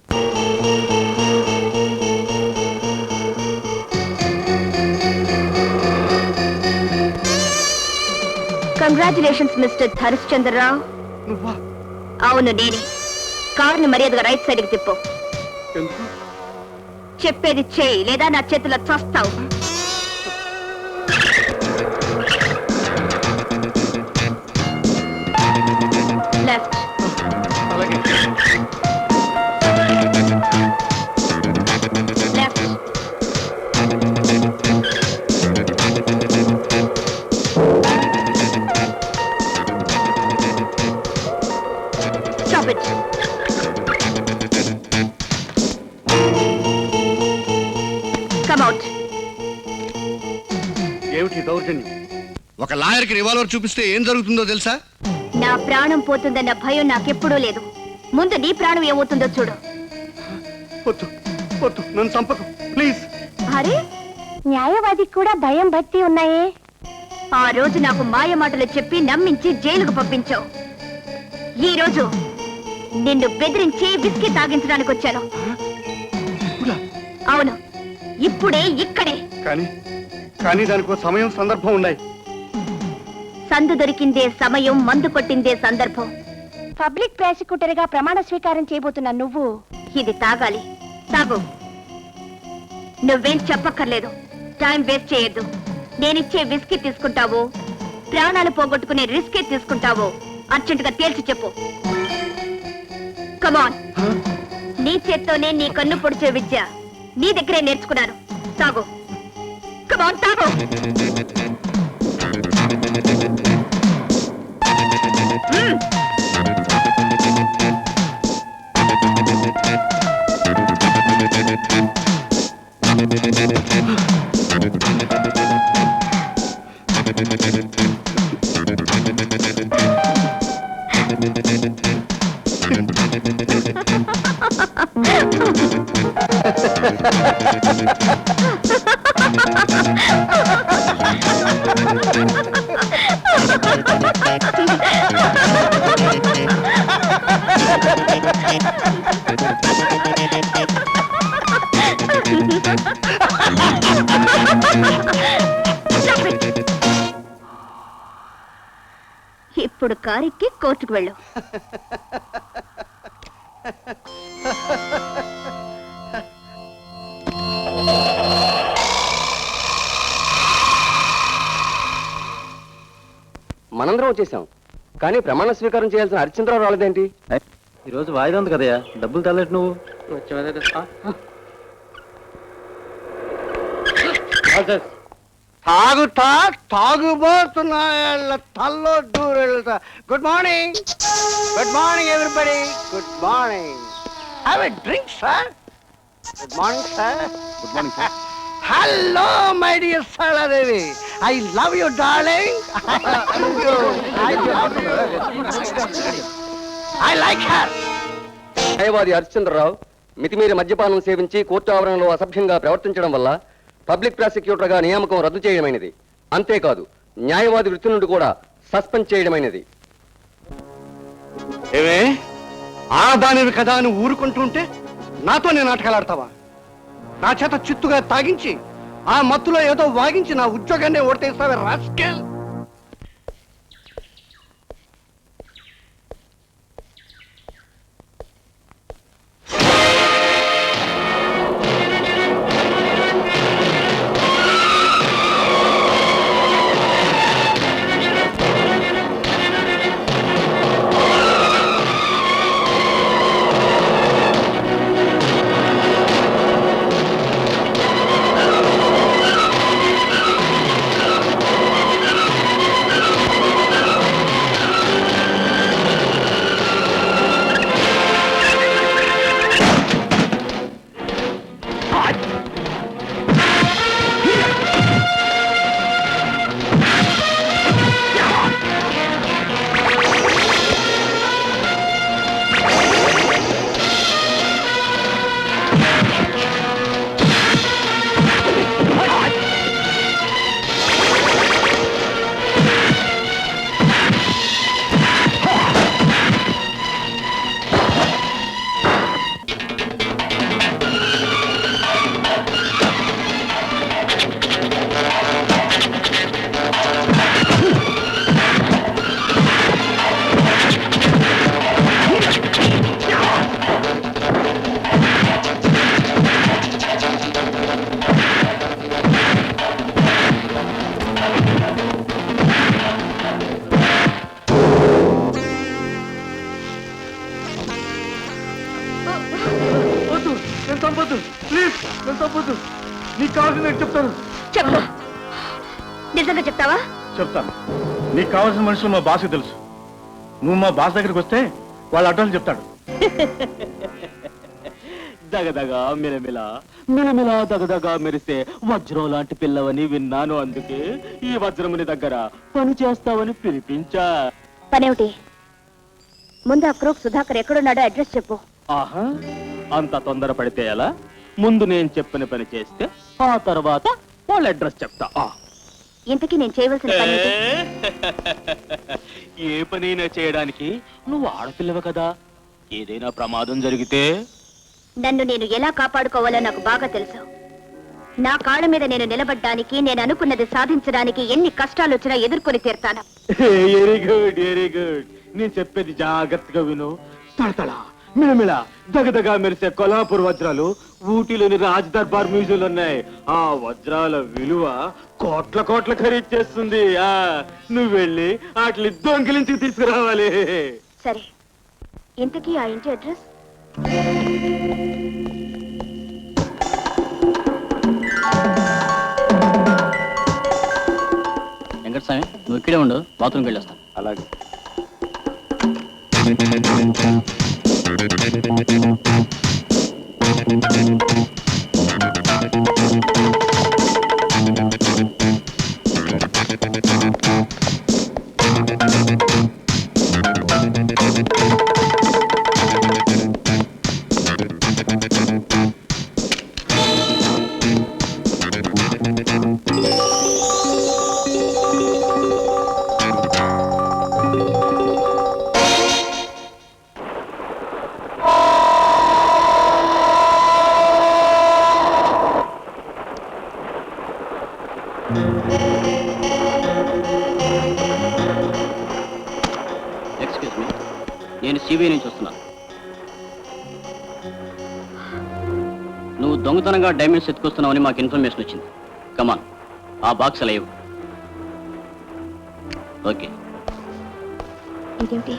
Congratulations mister Harishchandra Rao. నువ్వా? అవును నేనే. కారుని మర్యాదగా రైట్ సైడ్ కి తిప్పు. ఎందుకు? చెప్పేది చేయి, లేదా నా చేతిలో చస్తావు. లెఫ్ట్. అలాగే. Left. Stop it. Come out. ఏమిటి దౌర్జన్యం? ఒక లాయర్కి రివాల్వర్ చూపిస్తే ఏం జరుగుతుందో తెలుసా? నా ప్రాణం పోతుందన్న భయం నాకెప్పుడూ లేదు. ముందు నీ ప్రాణం ఏమవుతుందో చూడు. వద్దు వద్దు, నన్ను చంపకు ప్లీజ్. అరే న్యాయవాదికి కూడా భయం భక్తి ఉన్నాయే. ఆ రోజు నాకు మాయ మాటలు చెప్పి నమ్మించి జైలుకు పంపించావు. ఈ రోజు నిన్ను బెదిరించి విస్కీ తాగించడానికి వచ్చాను. అవును, ఇప్పుడే ఇక్కడే. కానీ దానికి సమయం సందర్భం ఉన్నాయి. సందు దొరికిందే సమయం, మందు కొట్టిందే సందర్భం. పబ్లిక్ ప్రాసిక్యూటర్ గా ప్రమాణ స్వీకారం చేయబోతున్నా నువ్వు ఇది తాగాలి. తాగు. నువ్వేం చెప్పక్కర్లేదు. టైం వేస్ట్ చేయొద్దు. నేనిచ్చే విస్కీ తీసుకుంటావో, ప్రాణాలు పోగొట్టుకునే రిస్కే తీసుకుంటావో అర్జెంటుగా తేల్చి చెప్పు. కమాన్. నీ చేత్తోనే నీ కన్ను పొడిచే విద్య నీ దగ్గరే నేర్చుకున్నాను. తాగు. కమాన్, తాగు. ఇప్పుడు కారెక్కి కోర్టుకు వెళ్ళు. మనందరం వచ్చేసాం, కానీ ప్రమాణ స్వీకారం చేయాల్సిన హరిశ్చంద్రరావు రాలేదేంటి? ఈరోజు వాయిదా ఉంది కదయ్యా, డబ్బులు తెల్లట్టు నువ్వు. తాగుబోతున్నా తల్లో దూరెళ్తా. Good morning everybody. Good morning. Have a drink sir. Good morning sir. Good morning sir. Hello my dear Saraladevi, I love you darling. I like her. న్యాయవాది హరిశ్చంద్రరావు మితిమీరి మద్యపానం సేవించి కోర్టు ఆవరణలో అసభ్యంగా ప్రవర్తించడం వల్ల పబ్లిక్ ప్రాసిక్యూటర్గా నియామకం రద్దు చేయడమైనది. అంతేకాదు, న్యాయవాది వృత్తి నుండి కూడా సస్పెండ్ చేయడమైనది. ఏమే ఆదానివి కదా అని ఊరుకుంటుంటే నాతో నేను నాటకాలు ఆడతావా? నా చేత చిత్తుగా తాగించి ఆ మత్తులో ఏదో వాగించి నా ఉద్యోగాన్ని ఓడతేస్తావే రాస్కెల్. నీకు కావాల్సింది నేను చెప్తాను. చెప్పు. నిజంగా చెప్తావా? చెప్తాను. నీకు కావాల్సిన మనుషులు మా బాస్కి తెలుసు. నువ్వు మా బాస్ దగ్గరికి వస్తే వాళ్ళ అడ్డాలు చెప్తాడు. దగదగా మిలమిల మిలమిల దగదగా మెరిసే వజ్రం లాంటి పిల్లవని విన్నాను. అందుకే ఈ వజ్రముని దగ్గర పని చేస్తావని పిలిపించా. పనేమిటి? ముందు ఆ క్రోక్ సుధాకర్ ఎక్కడున్నాడో అడ్రస్ చెప్పు. ఆహా, అంత తొందర పడితే ఎలా? ముందు నేను చెప్పిన పని చేస్తే ఆ తర్వాత వాళ్ళ అడ్రస్ చెప్తా. ఇంతకీ నేను చేయవలసిన పని ఏంటి? ఏ పనైనా చేయడానికి నువ్వు ఆడపిల్లవ కదా, ఏదైనా ప్రమాదం జరిగితే నన్ను నేను ఎలా కాపాడుకోవాలో నాకు బాగా తెలుసు. నా కాళ్ళ మీద నేను నిలబడ్డానికి, నేను అనుకున్నది సాధించడానికి ఎన్ని కష్టాలు వచ్చినా ఎదుర్కొని తీరుతాను. Very good, very good. నేను చెప్పేది జాగ్రత్తగా విను. తడతడ మిళమిళ దగదగా మెరిసే కొల్హాపూర్ వజ్రాలు ఊటీలోని రాజ్ దర్బార్ మ్యూజియంలో ఉన్నాయి. ఆ వజ్రాల విలువ కోట్ల కోట్ల ఖరీదు చేస్తుంది. నువ్వు వెళ్ళి వాటిని దొంగిలించి తీసుకురావాలి. సరే, ఇంతకీ ఆ ఇంటి అడ్రస్? వెంకటస్వామి, నువ్వు ఇక్కడే ఉండు, బాత్రూమ్కి వెళ్ళొస్తాను. అలాగే. ఎక్స్క్యూజ్ మీ, నేను సిబిఐ నుంచి వస్తున్నాను. నువ్వు దొంగతనంగా డైమండ్స్ ఎత్తుకొస్తున్నావని మాకు ఇన్ఫర్మేషన్ వచ్చింది. కమాన్, ఆ బాక్స్ అలా ఇవ్వు. ఓకే. ఇదేంటి,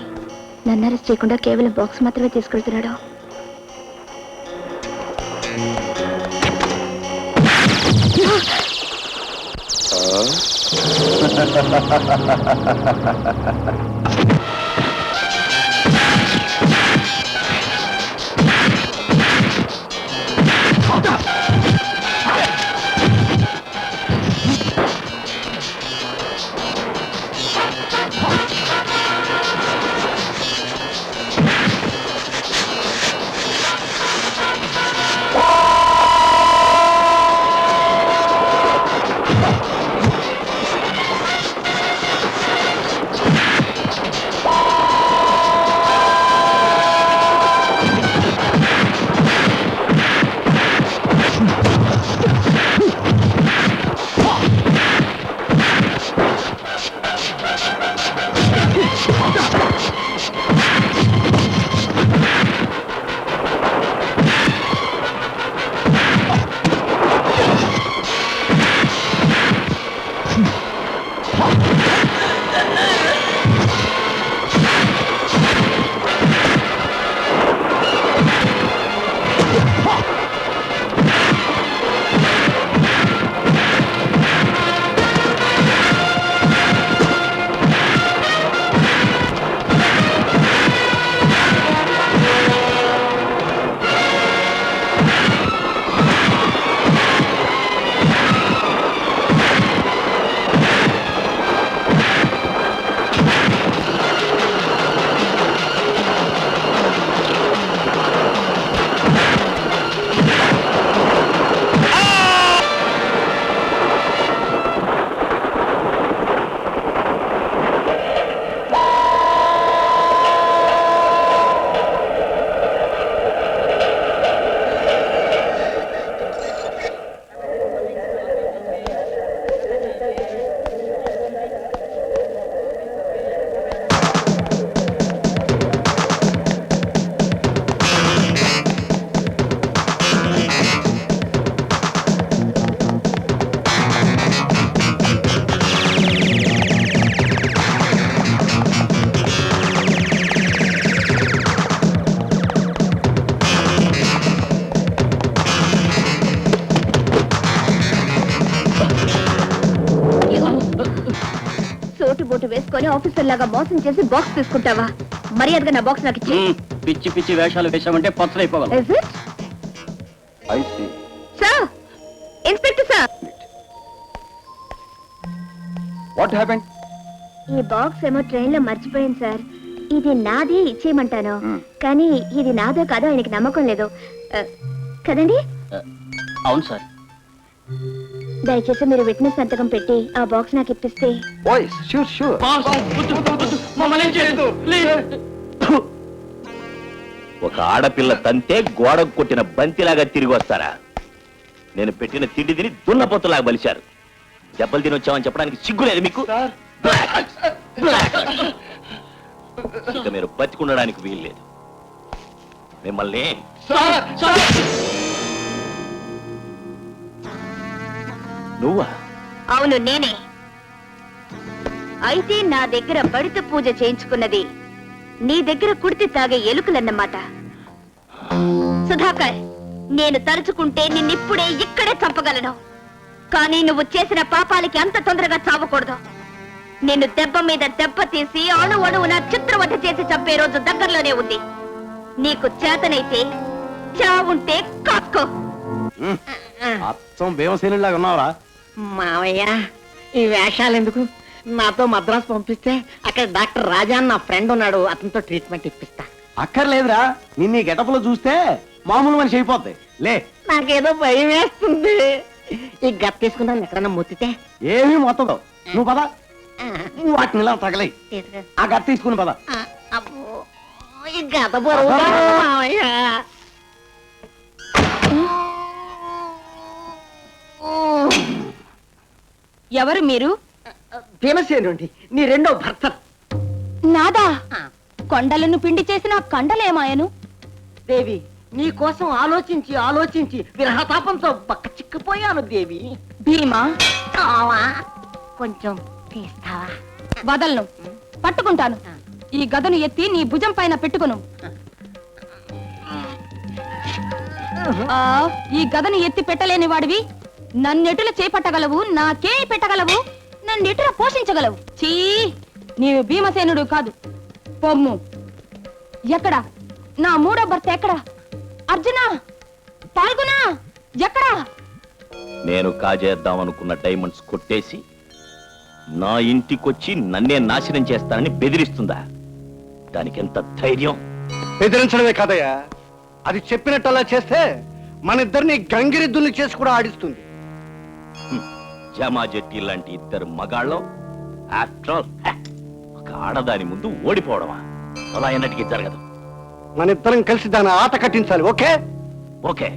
నన్ను అరెస్ట్ చేయకుండా కేవలం బాక్స్ మాత్రమే తీసుకెళ్తున్నాడు? బోటు వేసుకొని ఆఫీసర్ లాగా మోసం చేసి బాక్స్ తీసుకుంటావా? మర్యాదగా నా బాక్స్ నాకు ఇచ్చి. పిచ్చి పిచ్చి వేషాలు వేసామంటే పచ్చలైపోవాలి. Is it? I see. Sir, Inspector sir. What happened? ఈ బాక్స్ ఏమో ట్రైన్ లో మర్చిపోయింది సార్. ఇది నాది, ఇచ్చేయమంటాను. కానీ ఇది నాదో కాదో ఆయనకి నమ్మకం లేదు కదండి. అవును సార్. దయచేసి మీరు విట్నెస్ సంతకం పెట్టి ఆ బాక్స్ నాకు ఇప్పిస్తే. ఓయ్ షూర్ షూర్. ఒక ఆడపిల్ల తంతే గోడకు కొట్టిన బంతిలాగా తిరిగి వస్తారా? నేను పెట్టిన తిండి తిని దున్నపోతులాగా బలిశారు. దెబ్బలు తిని వచ్చామని చెప్పడానికి సిగ్గులేదు మీకు? ఇక మీరు బతికుండడానికి వీల్లేదు. మిమ్మల్ని నువ్వా? అవును, నేనే. అయితే నా దగ్గర బడిత పూజ చేయించుకున్నది నీ దగ్గర కుడితి తాగే ఎలుకలన్నమాట. సుధాకర్, నేను తలుచుకుంటే నిన్నిప్పుడే ఇక్కడే చంపగలను. కానీ నువ్వు చేసిన పాపాలకి అంత తొందరగా చావకూడదు. నిన్ను దెబ్బ మీద దెబ్బ తీసి అణువణువున చిత్రవధ చేసి చంపే రోజు దగ్గరలోనే ఉంది. నీకు చేతనైతే చావుంటే కాక్కో. అచ్చం భీమసేనులాగా ఉన్నావురా. మావయ్య, ఈ వేషాలు ఎందుకు? నాతో మద్రాసు పంపిస్తే అక్కడ డాక్టర్ రాజా అని నా ఫ్రెండ్ ఉన్నాడు, అతనితో ట్రీట్మెంట్ ఇప్పిస్తా. అక్కర్లేదురా, నిన్ను గెటప్లో చూస్తే మామూలు మనిషి అయిపోద్ది. లే, నాకేదో భయం వేస్తుంది. ఈ గట్ తీసుకున్నాను, ఎక్కడన్నా మొత్తితే ఏమీ మొత్తదు. నువ్వు పద, వాటిని ఇలా తగలై ఆ గత తీసుకుని పద. అబ్బో, ఈ గత బరువు మావయ్య. ఎవరు మీరు? భీమసేనుండి, నీ రెండో భర్త. నాదా? కొండలను పిండి చేసిన కండలేమాయను? దేవి, నీ కోసం ఆలోచించి ఆలోచించి విరహతాపంతో పక్క చిక్కిపోయాను దేవి. భీమా, కావా? కొంచెం తీస్తావా? వదలను, పట్టుకుంటాను. ఈ గదను ఎత్తి నీ భుజం పైన పెట్టుకును. ఈ గదను ఎత్తి పెట్టలేని వాడివి నన్నెటుల చేపట్టగలవు, నాకే పెట్టగలవు, నన్నెటుల పోషించగలవు. చీ, నీవు భీమసేనుడు కాదు. పొమ్ము. ఎక్కడ నా మూడో భర్త? ఎక్కడ? అర్జునా, పాల్గొనా, ఎక్కడా? నేను కాజేద్దామనుకున్న డైమండ్స్ కొట్టేసి నా ఇంటికొచ్చి నన్నే నాశనం చేస్తానని బెదిరిస్తుందా? దానికెంత ధైర్యం! బెదిరించడమే కాదయ్యా, అది చెప్పినట్టలా చేస్తే మన ఇద్దరిని గంగిరెద్దుల్ని చేసి కూడా ఆడిస్తుంది. జమాజెట్టి లాంటి ఇద్దరు మగాళ్ళం ఆఫ్టర్ ఆల్ ఒక ఆడదాని ముందు ఓడిపోవడమా? అలా ఎన్నటికీ జరగదు. మన ఇద్దరం కలిసి దాని ఆట కట్టించాలి. Okay okay.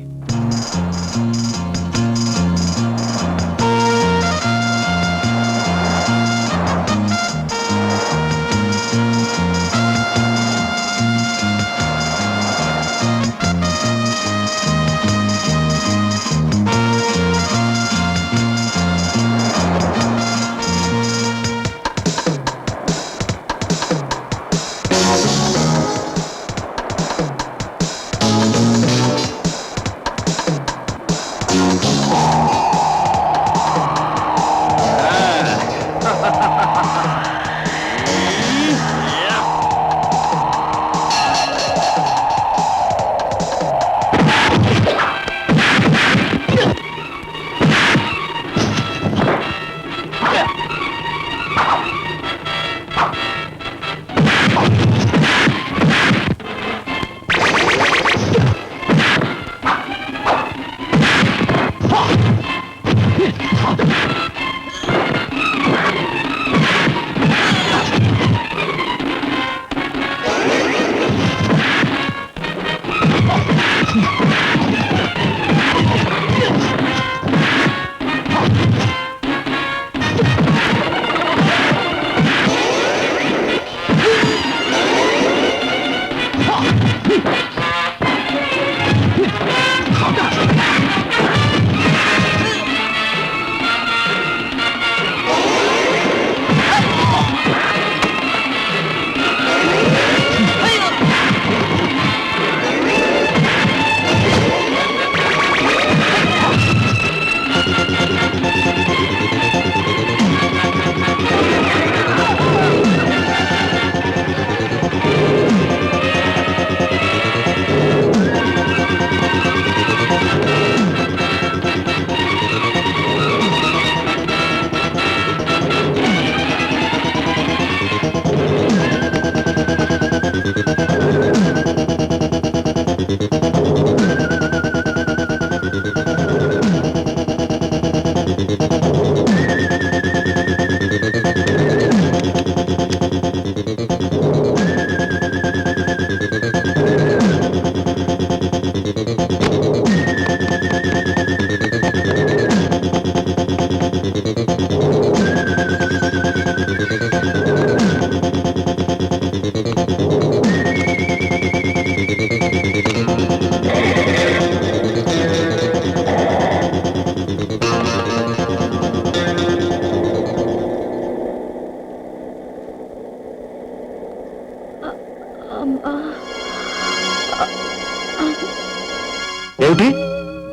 ఏమిటి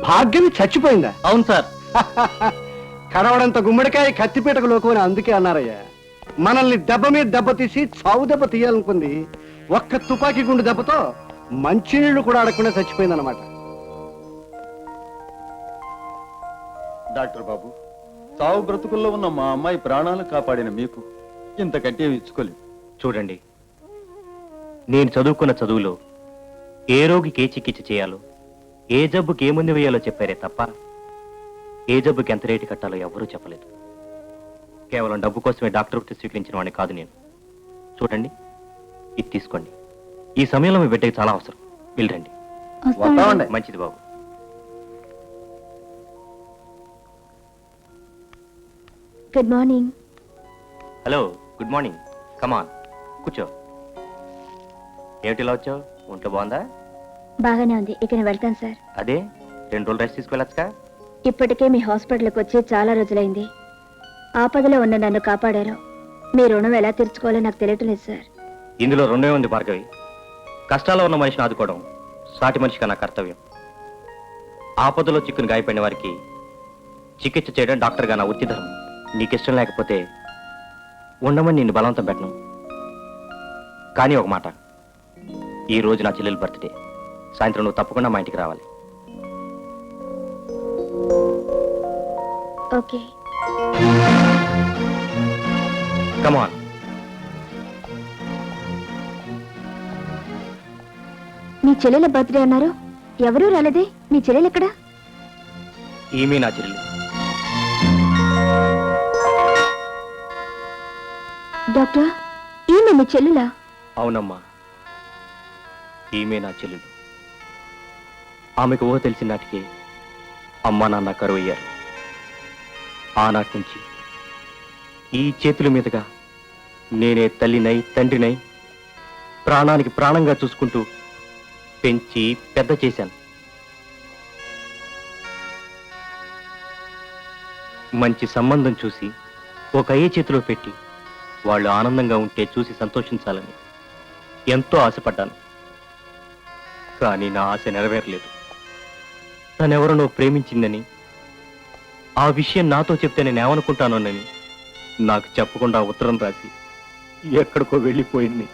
భాగ్యమి చచ్చిపోయిందా? అవును సార్. కరవడంత గుమ్మడికాయ కత్తిపీటకు లోకం అని అందుకే అన్నారయ్యా. మనల్ని దెబ్బ మీద దెబ్బ తీసి చావు దెబ్బ తీయాలనుకుంది. ఒక్క తుపాకీ గుండు దెబ్బతో మంచినీళ్లు కూడా అడగకుండా చచ్చిపోయిందన్నమాట. డాక్టర్ బాబు, చావు బ్రతుకుల్లో ఉన్న మా అమ్మాయి ప్రాణాలు కాపాడిన మీకు ఇంతకంటే ఇచ్చుకోలేదు. చూడండి, నేను చదువుకున్న చదువులో ఏ రోగికి ఏ చికిత్స చేయాలో, ఏ జబ్బుకి ఏ మందు వేయాలో చెప్పారే తప్ప ఏ జబ్బుకి ఎంత రేటు కట్టాలో ఎవరూ చెప్పలేదు. కేవలం డబ్బు కోసమే డాక్టర్ వృత్తి స్వీకరించిన వాడిని కాదు నేను. చూడండి, ఇది తీసుకోండి. ఈ సమయంలో మీ బిడ్డకి చాలా అవసరం. వెళ్ళండి. మంచిది బాబు. Good morning. Hello, good morning. Come on, కూర్చో. ఏమిటి ఇలా వచ్చావు? ఒంట్లో బాగుందా? బాగానే ఉంది. ఇక నేను వెళ్తాను సార్. అదే 2 రోజులు రెస్ట్ తీసుకెళ్ళొచ్చుగా. ఇప్పటికే మీ హాస్పిటల్కి వచ్చి చాలా రోజులైంది. ఆపదలో ఉన్న నన్ను కాపాడారు. మీ రుణం ఎలా తీర్చుకోవాలో నాకు తెలియటం లేదు సార్. ఇందులో రెండే ఉంది భార్గవి. కష్టాల్లో ఉన్న మనిషిని ఆదుకోవడం సాటి మనిషిగా నా కర్తవ్యం. ఆపదలో చిక్కుని గాయపడిన వారికి చికిత్స చేయడం డాక్టర్గా నా వృత్తి ధర్మం. నీకిష్టం లేకపోతే ఉండమని నిన్ను బలవంతం పెట్టను. కానీ ఒక మాట, ఈ రోజు నా చెల్లెలు బర్త్డే. సాయంత్రం నువ్వు తప్పకుండా మా ఇంటికి రావాలి. ఓకే. కమాన్. మీ చెల్లెల బర్త్డే అన్నారు, ఎవరూ రాలేదే. మీ చెల్లెలు ఎక్కడా? ఈమె నా చెల్లెలు. డాక్టర్, ఈమె మీ చెల్లెలా? అవునమ్మా, ఈమె నా చెల్లెలు. ఆమెకు ఊహ తెలిసిన నాటికి అమ్మా నాన్న కరువు అయ్యారు. ఆనాటి నుంచి ఈ చేతుల మీదుగా నేనే తల్లినై తండ్రినై ప్రాణానికి ప్రాణంగా చూసుకుంటూ పెంచి పెద్ద చేశాను. మంచి సంబంధం చూసి ఒక అయ్యే చేతిలో పెట్టి వాళ్ళు ఆనందంగా ఉంటే చూసి సంతోషించాలని ఎంతో ఆశపడ్డాను. కానీ నా ఆశ నెరవేరలేదు. తనెవరినో ప్రేమించిందని, ఆ విషయం నాతో చెప్తే నేనేమనుకుంటానోనని నాకు చెప్పకుండా ఉత్తరం రాసి ఎక్కడికో వెళ్ళిపోయింది.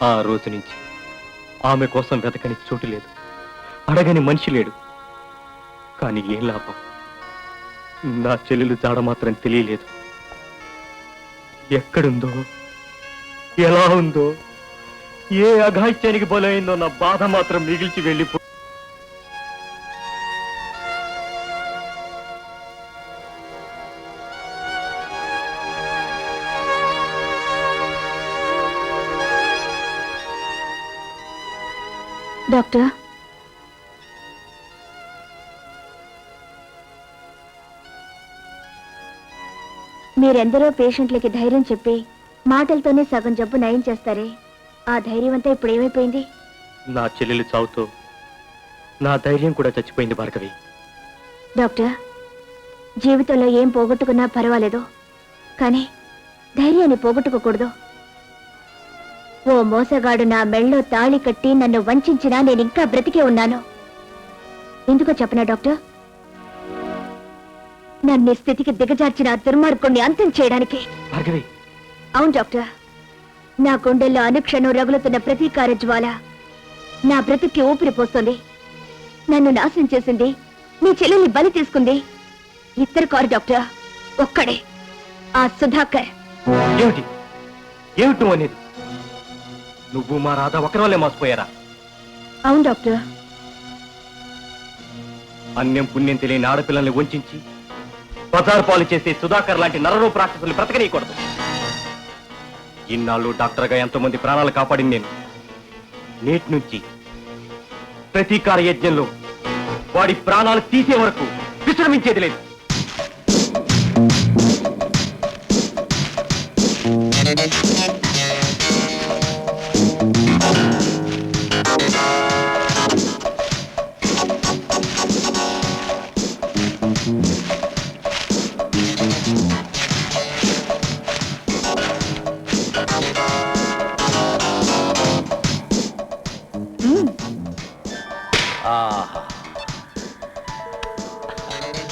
ఆ రోజు నుంచి ఆమె కోసం వెతకని చోటు లేదు, అడగని మనిషి లేడు. కానీ ఏం లాభం, నా చెల్లెలు జాడ మాత్రం తెలియలేదు. ఎక్కడుందో, ఎలా ఉందో, ఏ అఘాయిత్యానికి బలైందో నా బాధ మాత్రం మిగిల్చి వెళ్ళిపో. డాక్టర్, మీరెందరో పేషెంట్లకి ధైర్యం చెప్పి మాటలతోనే సగం జబ్బు నయం చేస్తారే, ఆ ధైర్యం అంతా ఇప్పుడు ఏమైపోయింది? నా చెల్లెలు చావుతో నా ధైర్యం కూడా చచ్చిపోయింది భార్గవి. డాక్టర్, జీవితంలో ఏం పోగొట్టుకున్నా పర్వాలేదు, కానీ ధైర్యాన్ని పోగొట్టుకోకూడదు. ఓ మోసగాడు నా మెళ్ళో తాళి కట్టి నన్ను వంచినా నేను ఇంకా బ్రతికే ఉన్నాను. ఎందుకో చెప్పనా డాక్టర్? నన్ను ఈ స్థితికి దిగజార్చిన ఆ దుర్మార్గుణ్ణి అంతం చేయడానికి. భార్గవి, అవును డాక్టర్, నా గుండెల్లో అనుక్షణం రగులుతున్న ప్రతీకార జ్వాల నా బ్రతుక్కి ఊపిరి పోస్తుంది. నన్ను నాశనం చేసింది, మీ చెల్లెల్ని బలి తీసుకుంది ఇద్దరు కారు డాక్టర్, ఒక్కడే, ఆ సుధాకర్. ఏమిటి ఏమిటి నువ్వు అనేది? నువ్వు మా రాధ ఒకరోలే మోసపోయారా? అవును డాక్టర్. అన్యం పుణ్యం తెలియని ఆడపిల్లల్ని వంచి బజారు పాలు చేసే సుధాకర్ లాంటి నరరూప రాక్షసుల్ని బ్రతకనీయకూడదు. ఇన్నాళ్ళు డాక్టర్గా ఎంతో మంది ప్రాణాలు కాపాడింది నేను. నేటి నుంచి ప్రతీకార యజ్ఞంలో వాడి ప్రాణాలు తీసే వరకు విశ్రమించేది లేదు.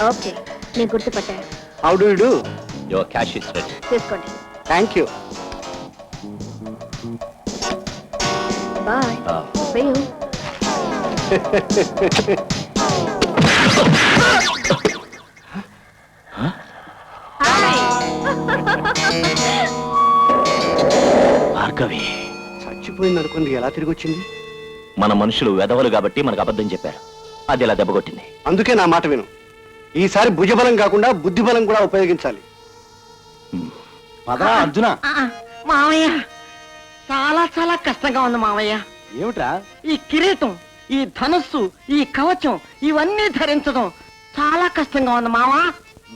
ఓకే, నేను గుర్తుపట్టాను. How do you do? Your cash is ready. తీసుకోండి. Thank you. Bye. See you. Bhargavi, చచ్చిపోయింది అనుకుంది, ఎలా తిరిగి వచ్చింది? మన మనుషులు వెధవలు కాబట్టి మనకు అబద్ధం చెప్పారు. అది ఇలా దెబ్బకొట్టింది. అందుకే నా మాట విను. ఈసారి భుజబలం కాకుండా బుద్ధిబలం కూడా ఉపయోగించాలి. పదరా అర్జున. మావయ్య, చాలా చాలా కష్టంగా ఉంది మావయ్య. ఏమిట్రా? ఈ కిరీటం, ఈ ధనుస్సు, ఈ కవచం ఇవన్నీ ధరించడం చాలా కష్టంగా ఉంది మావా.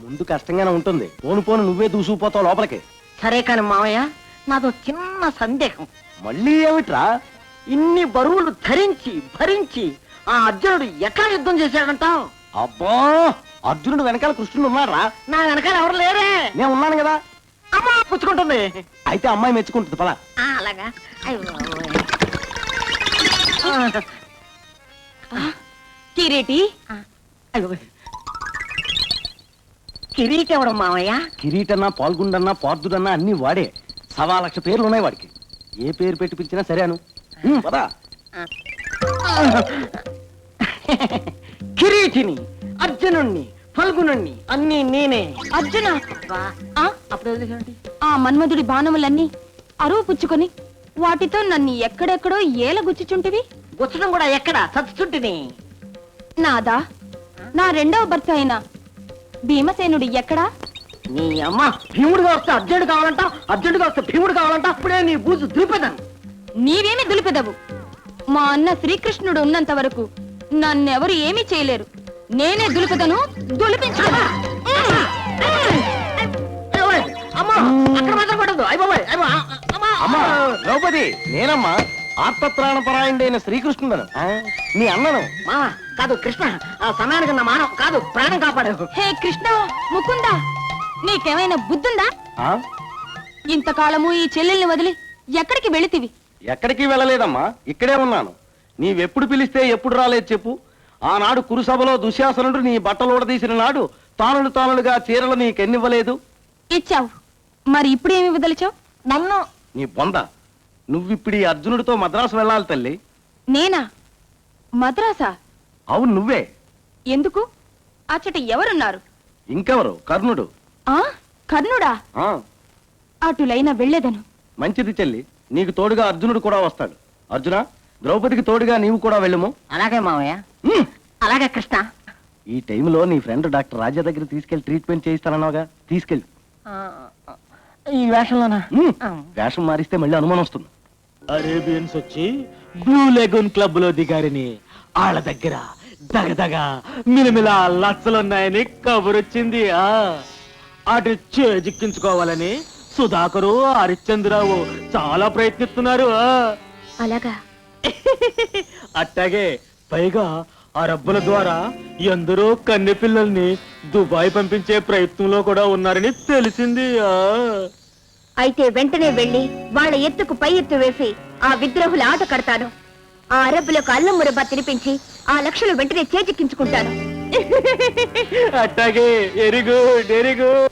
ముందు కష్టంగానే ఉంటుంది. పోను పోను నువ్వే దూసుకుపోతావు లోపలికి. సరే కాని మావయ్య, నాదో చిన్న సందేహం. మళ్ళీ ఏమిట్రా? ఇన్ని బరువులు ధరించి భరించి ఆ అర్జునుడు ఎక్కడ యుద్ధం చేశాడంటావు? అబ్బా, అర్జునుడు వెనకాల కృష్ణుడు ఉన్నారా? నా వెనకాల ఎవరు లేరే. నేను ఉన్నాను కదా. అమ్మా పుచ్చుకుంటుంది. అయితే అమ్మాయి మెచ్చుకుంటుంది పలా. అలాగా. కిరీటి, కిరీటి ఎవడం మావయ్య? కిరీటన్నా పాల్గొండన్నా పార్థుడన్నా అన్ని వాడే. 1,00,000 పేర్లు ఉన్నాయి వాడికి. ఏ పేరు పెట్టి పిలిచినా సరేను. పదా. కిరీటిని, అర్జునుణ్ణి, ఫల్గుణుణ్ణి అన్ని నేనే. అర్జున, అప్పుడు వదిలేసేయండి. ఆ మన్మధుడి బాణములన్నీ అరువు పుచ్చుకొని వాటితో నన్ను ఎక్కడెక్కడో ఏలగుచ్చుచుంటివి. గుచ్చడం కూడా ఎక్కడ చచ్చుచుంటిని. నాదా, నా రెండవ భర్త అయిన భీమసేనుడు ఎక్కడా? నీ అమ్మ, భీముడుగా వస్తే అర్జునుడు కావాలంట, అర్జునుడుగా వస్తే భీముడు కావాలంట. అప్పుడే నీ బూజు దులిపేదాను. నీవేమి దులిపెదవు? మా అన్న శ్రీకృష్ణుడు ఉన్నంత వరకు నన్నెవరు ఏమీ చేయలేరు. నేనే దులిపెదను, దులిపించుకదా. అమ్మా, అక్కడ మాత్రం పడదు. అమ్మా ద్రౌపది, నేనమ్మా ఆర్తత్రాణపరాయణుడైన శ్రీకృష్ణుడను. నీ అన్నను. మామ కాదు కృష్ణ, ఆ సమయానికి నా మానం కాదు ప్రాణం కాపాడు. హే కృష్ణ, ముకుందా, నీకేమైనా బుద్ధుందా? ఆ? ఇంతకాలము ఈ చెల్లెల్ని వదిలి ఎక్కడికి వెళితివి? ఎక్కడికి వెళ్ళలేదమ్మా, ఇక్కడే ఉన్నాను. నీవెప్పుడు పిలిస్తే ఎప్పుడు రాలేదు చెప్పు. ఆనాడు కురుసభలో దుశ్శాసనుడు నీ బట్టలోడదీసిన నాడు తానులుగా చీరలు నీకెన్నివ్వలేదు? ఇచ్చావు. మరి ఇప్పుడేమి వదలిచావు? నన్ను. నీ బొంద, నువ్విప్పుడు ఈ అర్జునుడితో మద్రాసు వెళ్ళాలి తల్లి. నేనా? మద్రాసా? అవును, నువ్వే. ఎందుకు? అచ్చట ఎవరున్నారు? ఇంకెవరు? కర్ణుడు. ఆ కర్ణుడా? ఆ, అటులైన వెళ్ళేదను. మంచిది చెల్లి, నీకు తోడుగా అర్జునుడు కూడా వస్తాడు. అర్జున, ద్రౌపదికి తోడుగా నీవు కూడా వెళ్ళము. అలాగే మావయ్య. అలాగే కృష్ణ. ఈ టైంలో నీ ఫ్రెండ్ డాక్టర్ రాజా దగ్గర తీసుకెళ్లి ట్రీట్మెంట్ చేయిస్తానన్నావుగా, తీసుకెళ్ళి. ఈ వేషంలోనా? వేషం మారిస్తే మళ్ళీ అనుమానం వస్తుంది. అరేబియన్స్ వచ్చి బ్లూ లెగూన్ క్లబ్ లో దిగారని వాళ్ళ దగ్గర దగదగా మిలమిలా లచ్చలున్నాయని కబురొచ్చింది. అటు చేజిక్కించుకోవాలని సుధాకరు, హరిశ్చంద్రరావు చాలా ప్రయత్నిస్తున్నారు. అలాగా? అట్టాగే పైగా ఆ రబ్బుల ద్వారా ఎందరో కన్నె పిల్లల్ని దుబాయ్ పంపించే ప్రయత్నంలో కూడా ఉన్నారని తెలిసింది. అయితే వెంటనే వెళ్ళి వాళ్ళ ఎత్తుకు పై ఎత్తు వేసి ఆ విద్రోహుల ఆట కడతాను. ఆ అరబ్బులకు అల్లం మురబ్బా తినిపించి ఆ లక్షలు వెంటనే చేజిక్కించుకుంటాను. అట్టాగే. Very good, very good.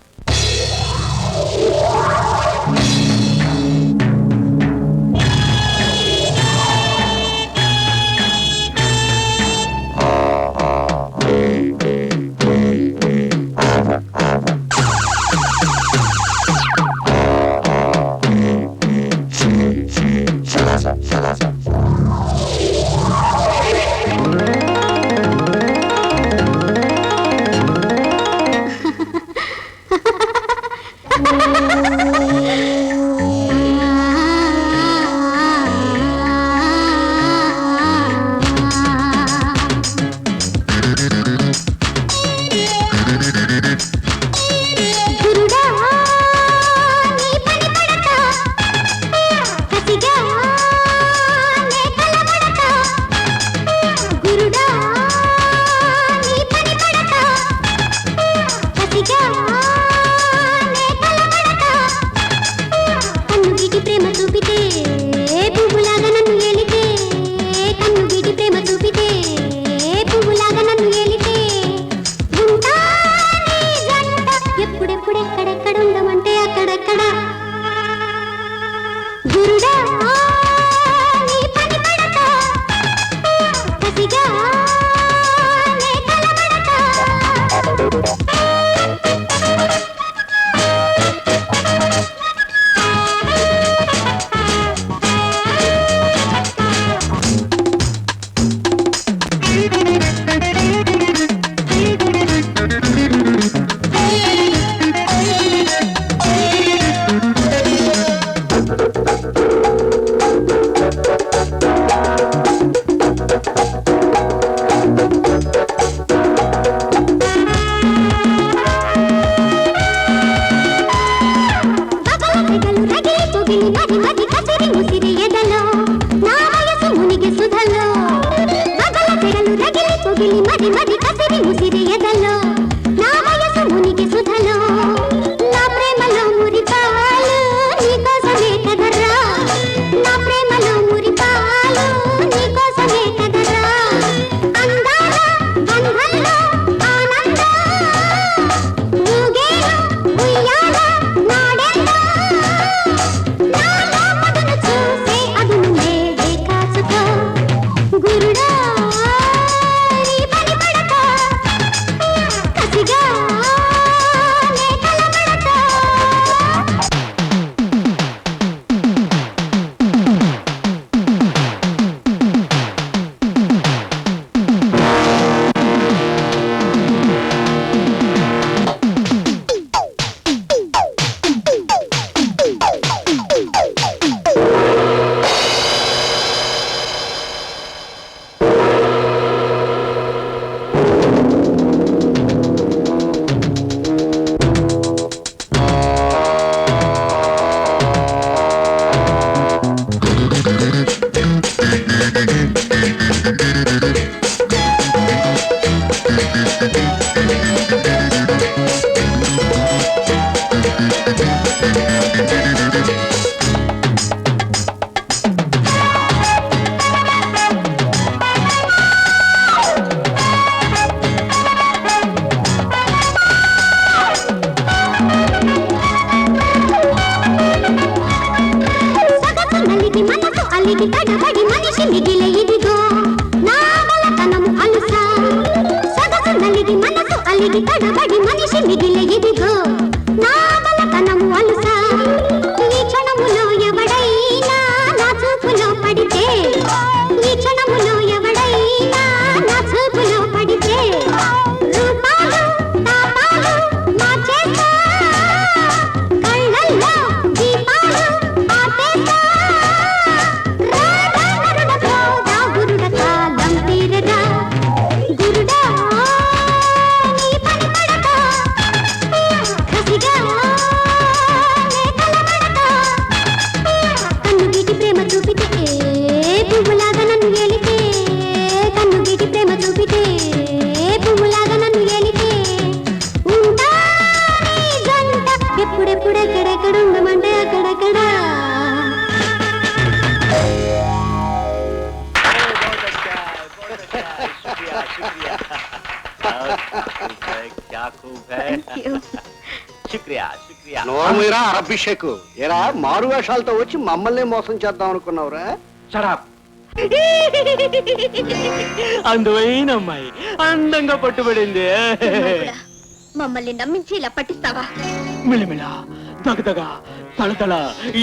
గురుడా నీ పని పడతా కసిగా నే కలబడతా తడబడి మనిషి మిగిలే ఇదిగో నా బలతనము అలుసా సగసు నలిగి మనసు అలిగి తడబడి మనిషి మిగిలే ఇదిగో నా బలతనము అలుసా ఈ క్షణములో ఎవడైనా నా చూపులో పడితే ఈ క్షణములో ఎవడైనా నా చూపులో పడితే రూపాలు తాపాలు మార్చేస్తా కళ్ళల్లో దీపాలు ఆపేస్తా ఎప్పుడెప్పుడెక్కడెక్కడ ఉండమంటే అక్కడక్కడ నోమురా అభిషేక్ ఎరా మారు వేషాలతో వచ్చి మమ్మల్ని మోసం చేద్దాం అనుకున్నావురా? అందమైన అమ్మాయి అందంగా పట్టుబడింది. మమ్మల్ని నమ్మించి ఇలా పట్టిస్తావా? మిళమిళ దగదగ తళతళ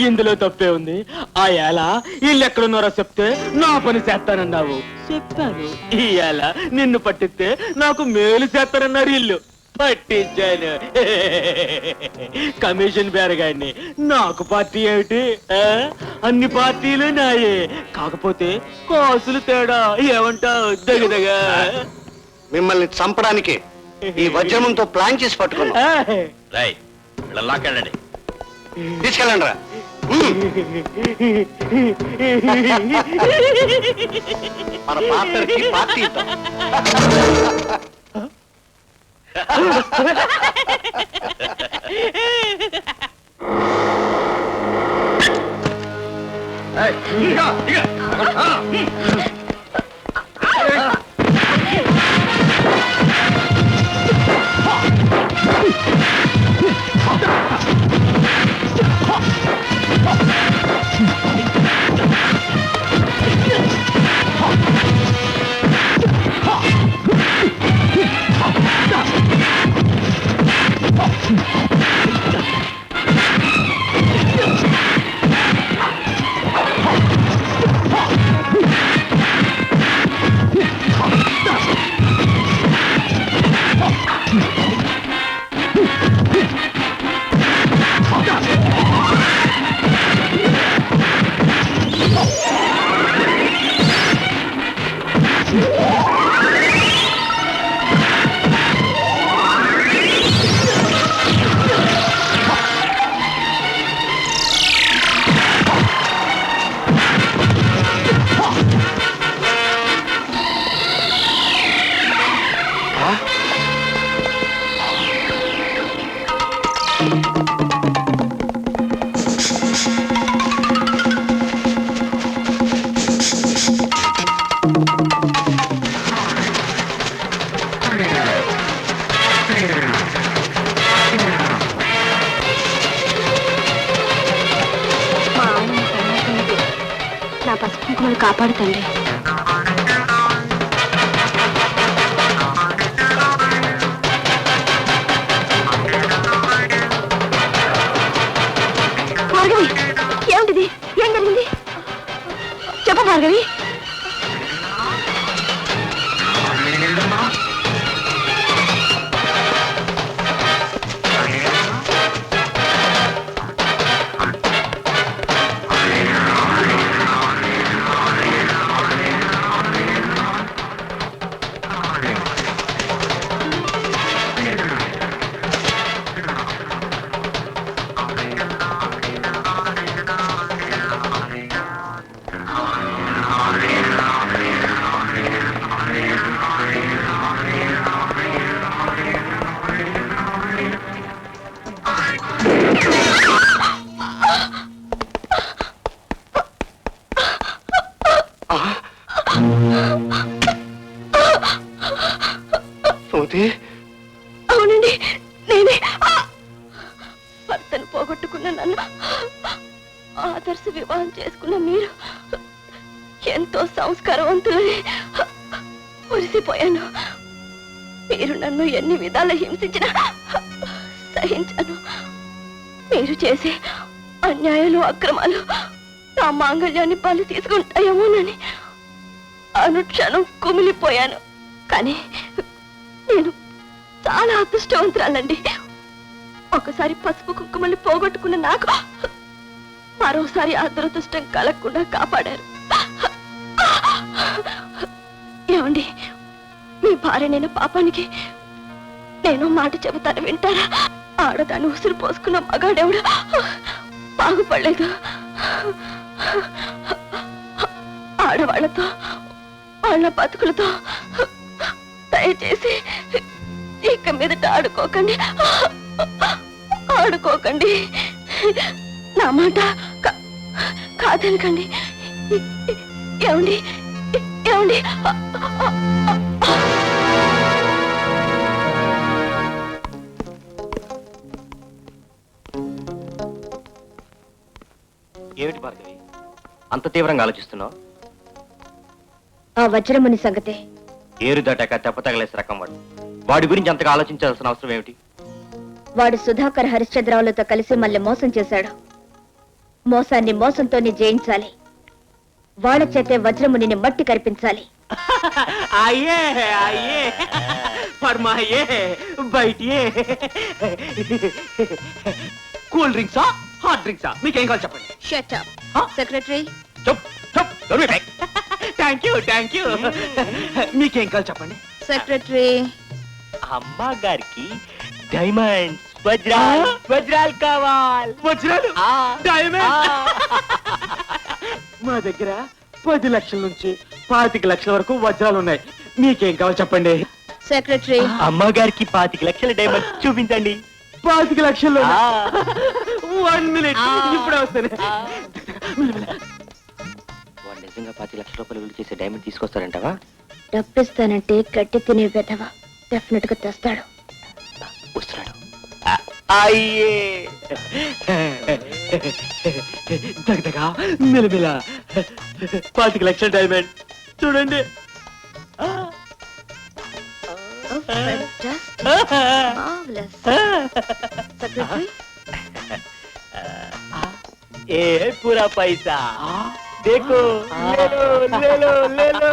ఇందులో తప్పే ఉంది. ఆ ఏళ వీళ్ళు ఎక్కడున్నారో చెప్తే నా పని చేస్తానన్నావు. చెప్తాను. ఈ ఏళ నిన్ను పట్టిస్తే నాకు మేలు చేస్తానన్నారు ఇల్లు. పట్టించాను. కమిషన్ బేరగాడిని. నాకు పార్టీ ఏమిటి? అన్ని పార్టీలు నాయే. కాకపోతే కాసులు తేడా. ఏమంటావు? దగదగా మిమ్మల్ని చంపడానికి ఈ వజ్రమంతో ప్లాన్ చేసి పట్టుకున్నాం. లాకెళ్ళండి. తీసుకెళ్ళండి రా. మన పార్టీ పార్టీ ఇద్దాం. నా పసుపు కుంకుమలు కాపాడుతండి. భార్గవి, ఏమిటిది? ఏం జరిగింది? చెప్పు భార్గవి. అవునండి, నేనే. భర్తను పోగొట్టుకున్న నన్ను ఆదర్శ వివాహం చేసుకున్న మీరు ఎంతో సంస్కారవంతులని మురిసిపోయాను. మీరు నన్ను ఎన్ని విధాలు హింసించినా సహించాను. మీరు చేసే అన్యాయాలు, అక్రమాలు నా మాంగళ్యాన్ని బలి తీసుకుంటాయేమోనని అనుక్షణం కుమిలిపోయాను. కానీ నేను చాలా అదృష్టవంతురాలండి. ఒకసారి పసుపు కుంకుమల్ని పోగొట్టుకున్న నాకు మరోసారి ఆ దురదృష్టం కలగకుండా కాపాడారు. ఏమండి, మీ భార్యనైన పాపానికి నేను మాట చెబుతాను, వింటారా? ఆడదాన్ని ఉసురు పోసుకున్న మగాడెవడు బాగుపడలేదు. ఆడవాళ్లతో, వాళ్ళ బతుకులతో దయచేసి ఇక మీదట ఆడుకోకండి, ఆడుకోకండి. నా మాట కాదనకండి. ఏమండి, ఏమండి? ఏమిటి భార్గవి, అంత తీవ్రంగా ఆలోచిస్తున్నావు? ఆ వజ్రముని సంగతే. ఏరు దాటాక తెప్ప తగలేసే రకం వాడు. వాడి గురించి అంతగా ఆలోచించాల్సిన అవసరం ఏమిటి? వాడు సుధాకర్ హరిశ్చంద్రరావులతో కలిసి మళ్ళీ మోసం చేశాడు. మోసాన్ని మోసంతోనే జయించాలి. వాళ్ళ చేతే వజ్రమునిని మట్టి కరిపించాలి. అయ్యే అయ్యే ఫర్మాయే బయటియే. కూల్ డ్రింక్సా, హాట్ డ్రింక్సా, మీకేం కావాలి చెప్పండి. Shut up secretary. Thank you, thank you. మీకేం కావాలి చెప్పండి. సెక్రటరీ. అమ్మా గారికి డైమండ్స్, వజ్రాలు కావాలి. వజ్రాలు, డైమండ్. మా దగ్గర 10 లక్షల నుంచి 25 లక్షల వరకు వజ్రాలు ఉన్నాయి. మీకేం కావాలి చెప్పండి. సెక్రటరీ. అమ్మగారికి 25 లక్షల డైమండ్స్ చూపించండి. 25 లక్షలు. 1 మినిట్, ఇప్పుడే వస్తాను. వాడు నిజంగా 25 లక్షల రూపాయలు విలువ చేసే డైమండ్ తీసుకొస్తారంటావా? డబ్బిస్తానంటే గట్టి తినే వెధవ డెఫినెట్ గా తెస్తాడు. వస్తున్నాడు. అయ్యే దగ్గరగా మెలమెల 25 లక్షల డైమండ్ చూడండి. సెక్రటరీ. ఏ పూరా పైసా देखो, ले लो, ले लो, ले लो.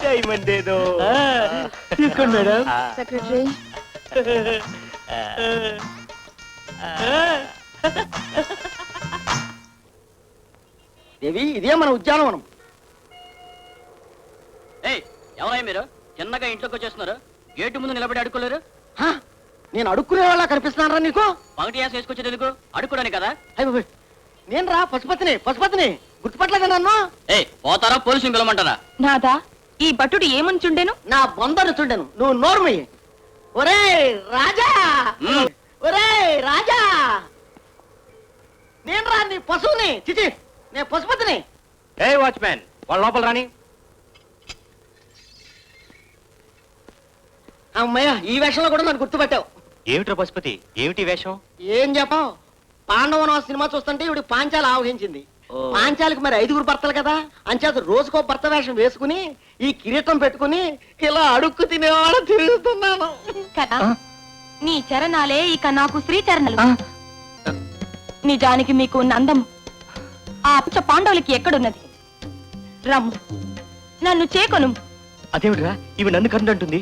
डायमंड दे दो. తీసుకోండి మేడం. సెక్రటరీ. దేవి, ఇదే మన ఉద్యానవనం. ఎవరై మీరు చిన్నగా ఇంట్లోకి వచ్చేస్తున్నారు? గేటు ముందు నిలబడి అడుక్కోలేరు? నేను అడుక్కునే వాళ్ళ కనిపిస్తున్నారా నీకు? పగటి యాస వేసుకొచ్చేది ఎందుకు? అడుక్కోడానికి కదా. నేను రా పశుపతిని గుర్తుపట్టలేదు నన్ను. పోతారా పోలీసుని పిలవమంటారా? నాదా, ఈ భటుడు ఏముంచుండెను? నా బొందరు చుండెను. నువ్వు నోర్మి. ఒరే రాజా, ఒరే రాజా, నేను రా నీ పశువుని. చిచి, నేను పశుపతిని. ఏ వాచ్మ్యాన్, వాళ్ళ లోపల రాని. అమ్మయ్య, ఈ వేషంలో కూడా నన్ను గుర్తుపట్టావు. ఏమిట్రా పశుపతి, ఏమిటి వేషం? ఏం చెప్పావు? పాండవనం సినిమా చూస్తుంటే ఇవిడి పాంచాలి ఆవహించింది. పాంచాలికి మరి 5గురు భర్తలు కదా, అంచేత రోజుకో భర్త వేషం వేసుకుని ఈ కిరీటం పెట్టుకుని ఇలా అడుక్కు తినేవాడు తిరుగుతున్నాను కదా. నీ చరణాలే ఇక నాకు శ్రీచరణలు. నిజానికి మీకు ఉన్న అందం ఆ పిచ్చ పాండవులకి ఎక్కడున్నది? రమ్ము, నన్ను చేకొను. అదేమిట్రా ఇవి నన్ను కంటుంటుంది?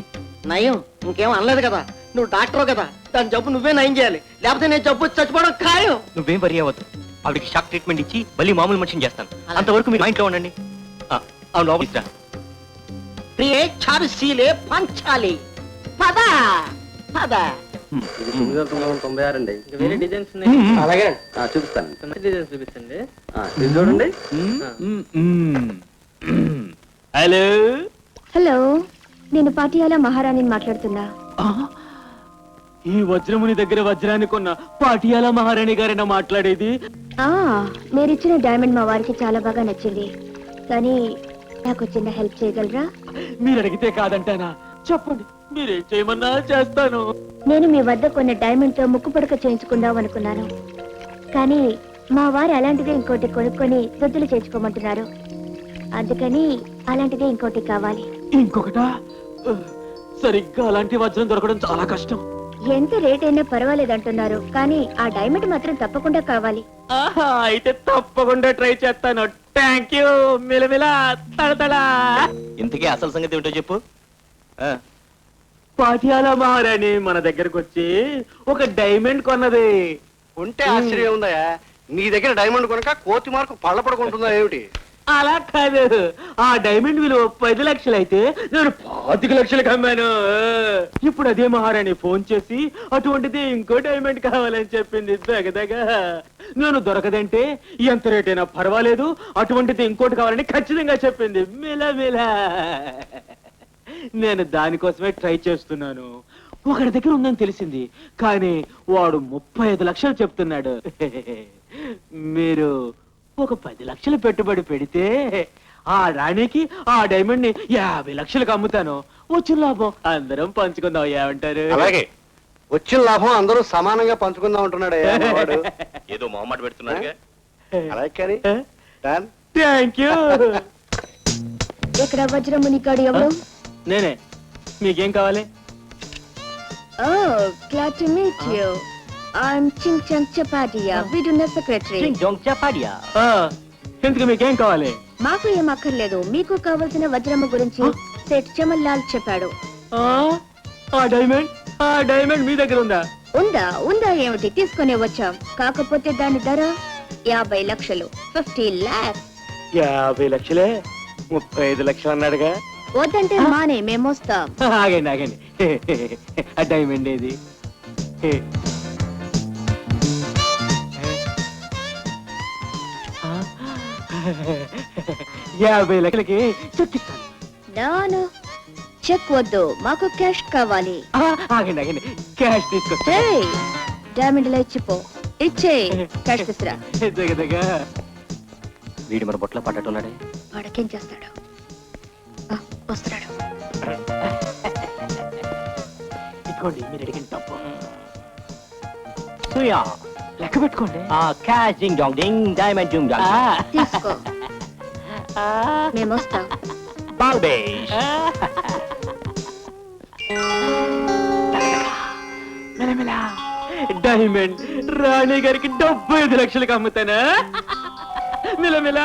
నయం ఇంకేం అనలేదు కదా, నువ్వు డాక్టర్ కదా, దాని జబ్బు నువ్వే నయం చేయాలి, లేకపోతే నేను జబ్బు వచ్చి చచ్చిపోవడం ఖాయం. నువ్వేం వరి అవ్వద్దు, ఆవిడకి షాక్ ట్రీట్మెంట్ ఇచ్చి మళ్ళీ మామూలు మనిషిని చేస్తాను. అంతవరకు మీరు మా ఇంట్లో ఉండండి. అవును లోపలికి రా. ప్రియే చారుశీలే పంచాలి పద పద. 996 అండి. వేరే డిజైన్స్ ఉన్నాయి. అలాగే చూపిస్తాను. డిజైన్స్ చూపించండి. ఇది చూడండి. హలో హలో, నేను పాటియాలా మహారాణిని మాట్లాడుతున్నా. ఈ వజ్రముని దగ్గర వజ్రాన్ని కొన్న పాటియాలా మహారాణి గారైనా మాట్లాడేది? మీరిచ్చిన డైమండ్ మా వారికి చాలా బాగా నచ్చింది, కానీ నాకు చిన్న హెల్ప్ చేయగలరా? మీరు అడిగితే కాదంటానా? చెప్పండి, మీరేం చేయమన్నా చేస్తాను. నేను మీ వద్ద కొన్న డైమండ్ తో ముక్కు పుడక చేయించుకుందాం అనుకున్నాను, కానీ మా వారు అలాంటిదే ఇంకోటి కొనుక్కొని దొద్దులు చేయించుకోమంటున్నారు. అందుకని అలాంటిదే ఇంకోటి కావాలి. ఇంకొకటా? సరిగ్గా అలాంటి వజ్రం దొరకడం చాలా కష్టం. ఎంత రేట్ అయినా పర్వాలేదంటున్నారు, కానీ ఆ డైమండ్ మాత్రం తప్పకుండా కావాలి. అయితే తప్పకుండా ట్రై చేస్తాను. Thank you. మిలమిల తడతడా. ఇంతకీ అసలు సంగతి ఏమిటో చెప్పు. పాటియాలా మహారాణి మన దగ్గరకు వచ్చి ఒక డైమండ్ కొన్నది. ఉంటే ఆశ్చర్యం ఉందయా, నీ దగ్గర డైమండ్ కొనక కోతి మార్కు పళ్ళ పడుకుంటుందా ఏమిటి? అలా కాదు, ఆ డైమండ్ విలువ 10 లక్షలు అయితే నేను 25 లక్షలకు అమ్మాను. ఇప్పుడు అదే మహారాణి ఫోన్ చేసి అటువంటిది ఇంకో డైమండ్ కావాలని చెప్పింది. దగ్గదగా నేను దొరకదంటే ఎంత రేట్ అయినా పర్వాలేదు, అటువంటిది ఇంకోటి కావాలని ఖచ్చితంగా చెప్పింది. మిలమిల నేను దానికోసమే ట్రై చేస్తున్నాను. ఒకరి దగ్గర ఉందని తెలిసింది, కానీ వాడు 35 లక్షలు చెప్తున్నాడు. మీరు ఒక 10 లక్షలు పెట్టుబడి పెడితే ఆ రాణికి ఆ డైమండ్ ని 50 లక్షలకు అమ్ముతాను. వచ్చిన లాభం అందరం పంచుకుందాం, ఏమంటారు? అలాగే, వచ్చిన లాభం అందరూ సమానంగా పంచుకుందాం అంటున్నాడు వాడు. ఏదో మొహమాట పెడుతున్నాడుగా. అలాగే కానీ డన్. Thank you. ఇక్కడ వజ్రముని కాడు ఎవరు? నేనే. మీకేం కావాలి? Glad to meet you. I'm Ching Chang Chapadia, Viduna secretary. ఎందుకు మీకేం కావాలి? మాకు ఏం అక్కర్లేదు, మీకు కావలసిన వజ్రము గురించి సేట్ చమన్ లాల్ చెప్పాడు. ఆ డైమండ్ మీ దగ్గర ఉందా? ఉందా ఏమిటి, తీసుకునే వచ్చాం. కాకపోతే దాని ధర 50 లక్షలు, 50 lakhs. 50 లక్షలే? 35 లక్షలు అన్నాడుగా. వద్దంటే మానే, మేమొస్తాం. ఆగండి. ఆ డైమండ్ ఏది? 50 లక్షలకి చెక్ ఇస్తాను. నాను చెక్ వద్దు, మాకు క్యాష్ కావాలి. ఆగండి, క్యాష్ తీసుకొస్తా. డైమండ్ లో ఇచ్చిపో, ఇచ్చే క్యాష్ తీసురా. దగ్గ వీడి మన బొట్ల పడ్డట్టున్నాడే. వాడకేం చేస్తాడు? వస్తున్నాడు. ఇదిగోండి మీరు అడిగిన డబ్బు. సుయా లెక్క పెట్టుకోండి. క్యాష్ జింగ్ జాంగ్ జింగ్, డైమండ్ జింగ్ జాంగ్. తీసుకో, మేమొస్తాం. బాల్బేష్. మెలమెల డైమండ్ రాణి గారికి 75 లక్షలకు అమ్ముతానా? మిలమిల.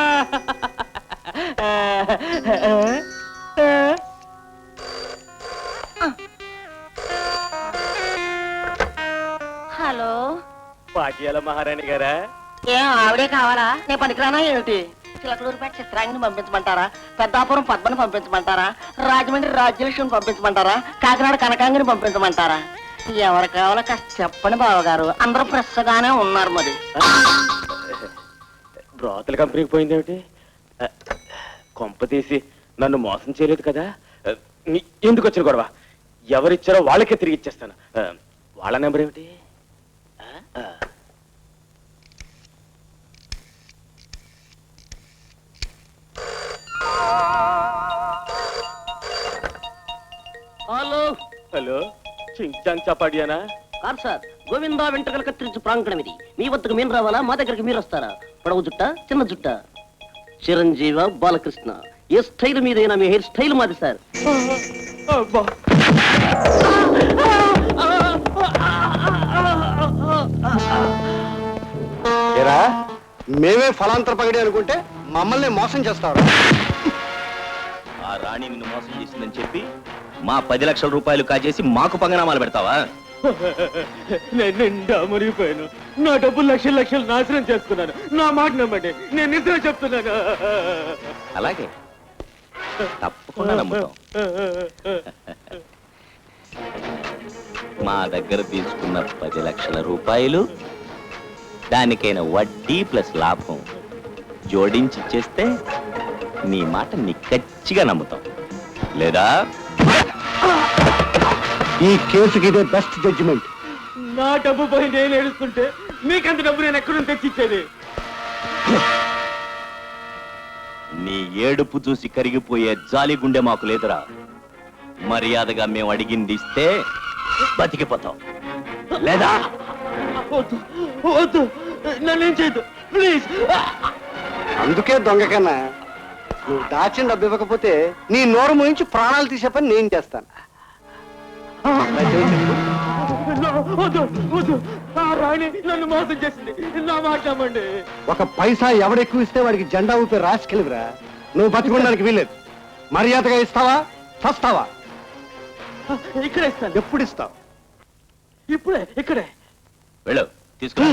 హలో, పాటియాల మహారాణి గారా? ఏం ఆవిడే కావాలా? నేను పనికిరానా ఏమిటి? చిలకలూరుపేట చిత్రాంగిని పంపించమంటారా? పెద్దాపురం పద్మని పంపించమంటారా? రాజమండ్రి రాజ్యలక్ష్మిని పంపించమంటారా? కాకినాడ కనకాంగిని పంపించమంటారా? ఎవరు కావాలో కాస్త చెప్పండి బావగారు, అందరూ ఫ్రెష్ గానే ఉన్నారు. మరి బ్రోతల కంపెనీకి పోయిందేమిటి? కొంప తీసి నన్ను మోసం చేయలేదు కదా? ఎందుకు వచ్చిన గొడవ? ఎవరిచ్చారో వాళ్ళకే తిరిగి ఇచ్చేస్తాను. వాళ్ళ నెంబర్ ఏమిటి? హలో, చించాంగ్ చపాడియానా? కాదు సార్, గోవిందా వెంట్రుకలు కత్తిరించి ప్రాంగణం ఇది. మీ వద్దకు మేము రావాలా, మా దగ్గరికి మీరు వస్తారా? పొడవు జుట్ట, చిన్న జుట్ట, చిరంజీవ, బాలకృష్ణ, ఏ స్టైల్ మీదైనా మీ హెయిర్ స్టైల్ మాది సార్. ఏరా మేమే ఫలాంతర పగడి అనుకుంటే మమ్మల్ని మోసం చేస్తావు. ఆ రాణి నిన్ను మోసం చేసిందని చెప్పి మా 10 లక్షల రూపాయలు కాజేసి మాకు పంగనామాలు పెడతావా? నేను నిండా మునిగిపోయాను. నా డబ్బులు లక్షలు లక్షలు నాశనం చేసుకున్నాను. నా మాట నమ్మండి, నేను నిజం చెప్తున్నాను. అలాగే తప్పకుండా నమ్ముతాం. మా దగ్గర తీసుకున్న 10 లక్షల రూపాయలు, దానికైన వడ్డీ ప్లస్ లాభం జోడించి ఇచ్చేస్తే నీ మాట నిక్కచ్చిగా నమ్ముతాం. లేదా ఈ కేసుకి ఇదే బెస్ట్ జడ్జిమెంట్. నా డబ్బు పోయి నేను ఏడుస్తుంటే మీకంత డబ్బు నేను ఎక్కడుండి తెచ్చిచ్చేది? నీ ఏడుపు చూసి కరిగిపోయే జాలి గుండె మాకు లేదురా. మర్యాదగా మేము అడిగింది ఇస్తే బతికిపోతాం. లేదా వద్దు వద్దు, నన్నేం చేయదు ప్లీజ్. అందుకే దొంగకన్నా నువ్వు దాచిన డబ్బు ఇవ్వకపోతే నీ నోరు మూయించి ప్రాణాలు తీసే పని నేను చేస్తాను. వద్దు వద్దు, ఆ రాణి నన్ను మోసం చేసింది. నా మాట నమ్మండి. ఒక పైసా ఎవడెక్కువ ఇస్తే వాడికి జెండా ఊపి రాసుకెళ్ళివిరా. నువ్వు బతికొనడానికి వీల్లేదు. మర్యాదగా ఇస్తావా చస్తావా? ఇక్కడే ఇస్తాను. ఎప్పుడు ఇస్తావు? ఇప్పుడే, ఇక్కడే. వెళ్ళు, తీసుకో.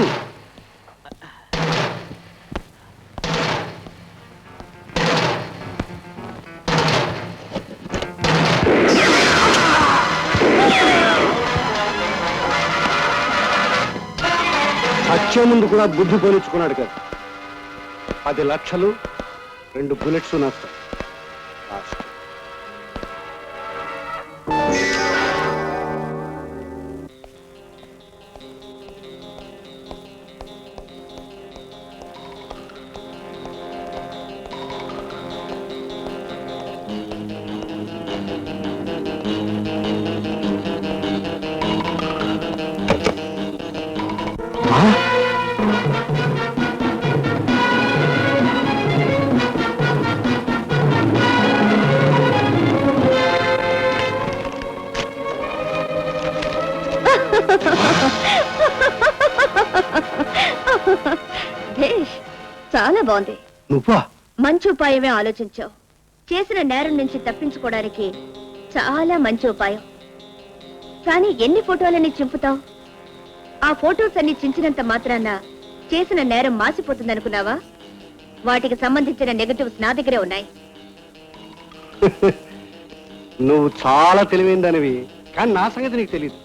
వచ్చే ముందు కూడా బుద్ధి పోనిచ్చుకున్నాడు కదా. 10 లక్షలు 2 బుల్లెట్స్ నష్టం. చాలా బాగుంది. నువ్వా? మంచి ఉపాయమే ఆలోచించావు. చేసిన నేరం నుంచి తప్పించుకోవడానికి చాలా మంచి ఉపాయం. కానీ ఎన్ని ఫోటోలని చింపుతావు? ఆ ఫోటోస్ అన్ని చించినంత మాత్రాన చేసిన నేరం మాసిపోతుందనుకున్నావా? వాటికి సంబంధించిన నెగటివ్స్ నా దగ్గరే ఉన్నాయి. నువ్వు చాలా తెలివైందనివి, కానీ నా సంగతి నీకు తెలియదు.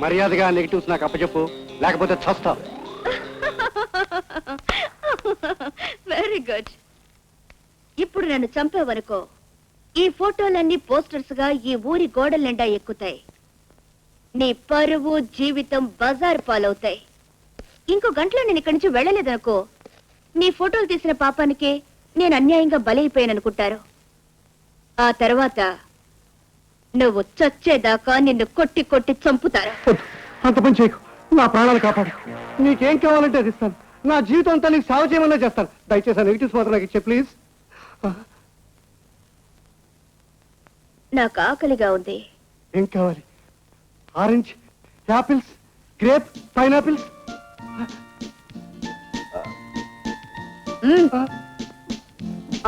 మర్యాదగా నెగటివ్స్ నాకు అప్పచెప్పు, లేకపోతే చస్తావు. Very good. ఇప్పుడు నన్ను చంపావనుకో, ఈ ఫోటోలన్నీ పోస్టర్స్ గా ఈ ఊరి గోడల నిండా ఎక్కుతాయి. నీ పరువు జీవితం బజార్ పాలవుతాయి. ఇంకో గంటలో నేను ఇక్కడి నుంచి వెళ్ళలేదనుకో, నీ ఫోటోలు తీసిన పాపానికే నేను అన్యాయంగా బలైపోయాననుకుంటారు. ఆ తర్వాత నువ్వు చచ్చేదాకా నిన్ను కొట్టి కొట్టి చంపుతారు. అంత పని చేయకు, నా ప్రాణాలు కాపాడు. నీకేం కావాలంటే అది ఇస్తాను. నా జీవితం అంతా నీకు సేవ చేయమన్నా చేస్తాను. దయచేసి నెగిటివ్స్ మాత్రం నాకు ఇచ్చే ప్లీజ్. నాకు ఆకలిగా ఉంది. ఏం కావాలి? Orange, apples, grape, pineapples.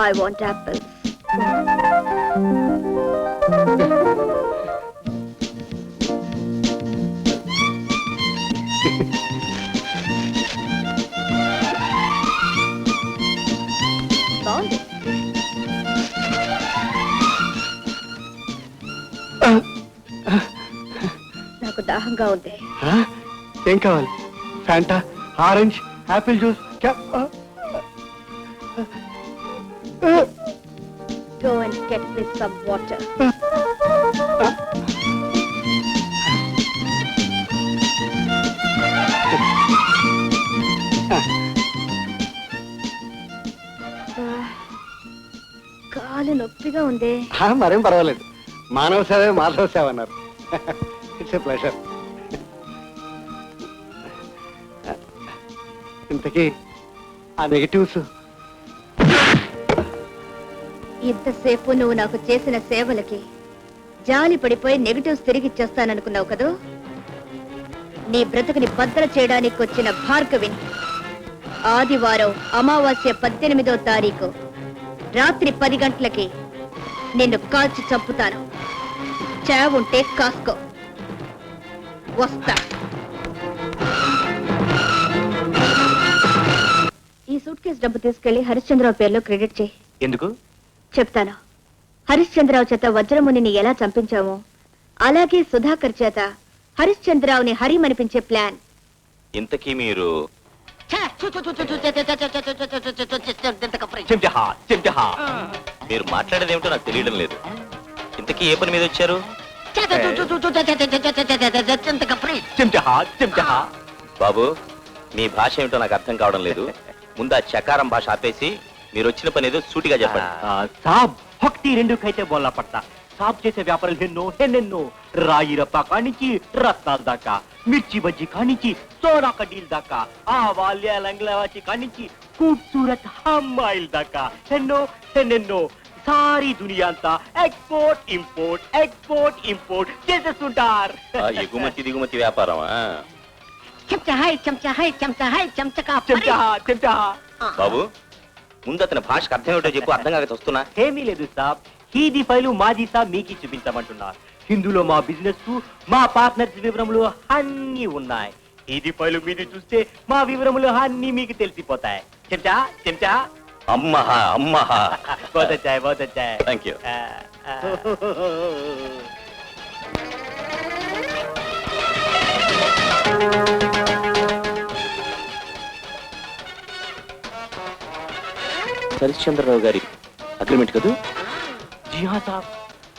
I want apples. బాగుంది. నాకు దాహంగా ఉంది. ఏం కావాలి? Fanta, orange, Apple juice. Go and get me some water. కాలు నొప్పిగా ఉంది. మరేం పర్వాలేదు. మానవ సేవే మాధవ సేవ అన్నారు. It's a pleasure. ఇంతకీ ఆ నెగటివ్స్ ఇంతసేపు నువ్వు నాకు చేసిన సేవలకి జాలి పడిపోయి నెగటివ్స్ తిరిగి ఇచ్చేస్తాననుకున్నావు కదూ? నీ బ్రతుకుని బద్దలు చేయడానికి వచ్చిన భార్గవిని ఆదివారం అమావాస్య 18వ తారీఖు రాత్రి 10 గంటలకి నిన్ను కాల్చి చంపుతాను. చావుంటే కాసుకో. వస్తా. ఈ సూట్ కేసు డబ్బు తీసుకెళ్లి హరిశ్చంద్రరావు పేరులో క్రెడిట్ చేయి. ఎందుకు? చెప్తాను. హరిశ్చంద్రరావు చేత వజ్రమునిని ఎలా చంపించామో అలాగే సుధాకర్ చేత హరిశ్చంద్రరావుని హరిమనిపించే ప్లాన్. ఇంతకీ మీరు చెంచహా చెంచహా మీరు మాట్లాడేది ఏమిటో నాకు తెలియడం లేదు. ఇంతకీ ఏ పని మీద వచ్చారు? చెంచహా చెంచహా బాబు, మీ భాష ఏమిటో నాకు అర్థం కావడం లేదు. ముందు ఆ చకారం భాష ఆపేసి మీరు వచ్చిన పని ఏదో సూటిగా చెప్పండి. సాబ్ ఒకటి రెండు కైతే బోల్లా పడతా. సాబ్ చేసే వ్యాపారాలు ఎన్నెన్నో రాయి రప్ప కానించి రత్నాల దాకా, మిర్చి బజ్జీ కానించి సోనా కడ్డీల దాకా, ఆ వాల్య లంగ్లవాచి కానించి ఖూబ్సూరత్ అమ్మాయిల దాకా ఎన్నెన్నో సారీ దునియా అంతా ఎక్స్పోర్ట్ ఇంపోర్ట్ చేసేస్తుంటారు. ఆ ఎగుమతి దిగుమతి వ్యాపారమా? బాబు, ముందు అతని భాషకు అర్థం ఏమిటో చెప్పు. అర్థం కాక వస్తున్నా. ఏమీ లేదు సాబ్, హీది ఫైలు మాది సాబ్ మీకి చూపించమంటున్నారు. హిందూలో మా బిజినెస్ మా పార్ట్నర్స్ వివరములు అన్ని ఉన్నాయి. ఇది ఫైలు మీది చూస్తే మా వివరములు అన్ని మీకు తెలిసిపోతాయి. చెంచా చెంచా అమ్మహా అమ్మహా. బహుత్ అచ్చాయ్. Thank you. హరిశ్చంద్రరావు గారి అగ్రిమెంట్ కదూ? జీ హా సాబ్,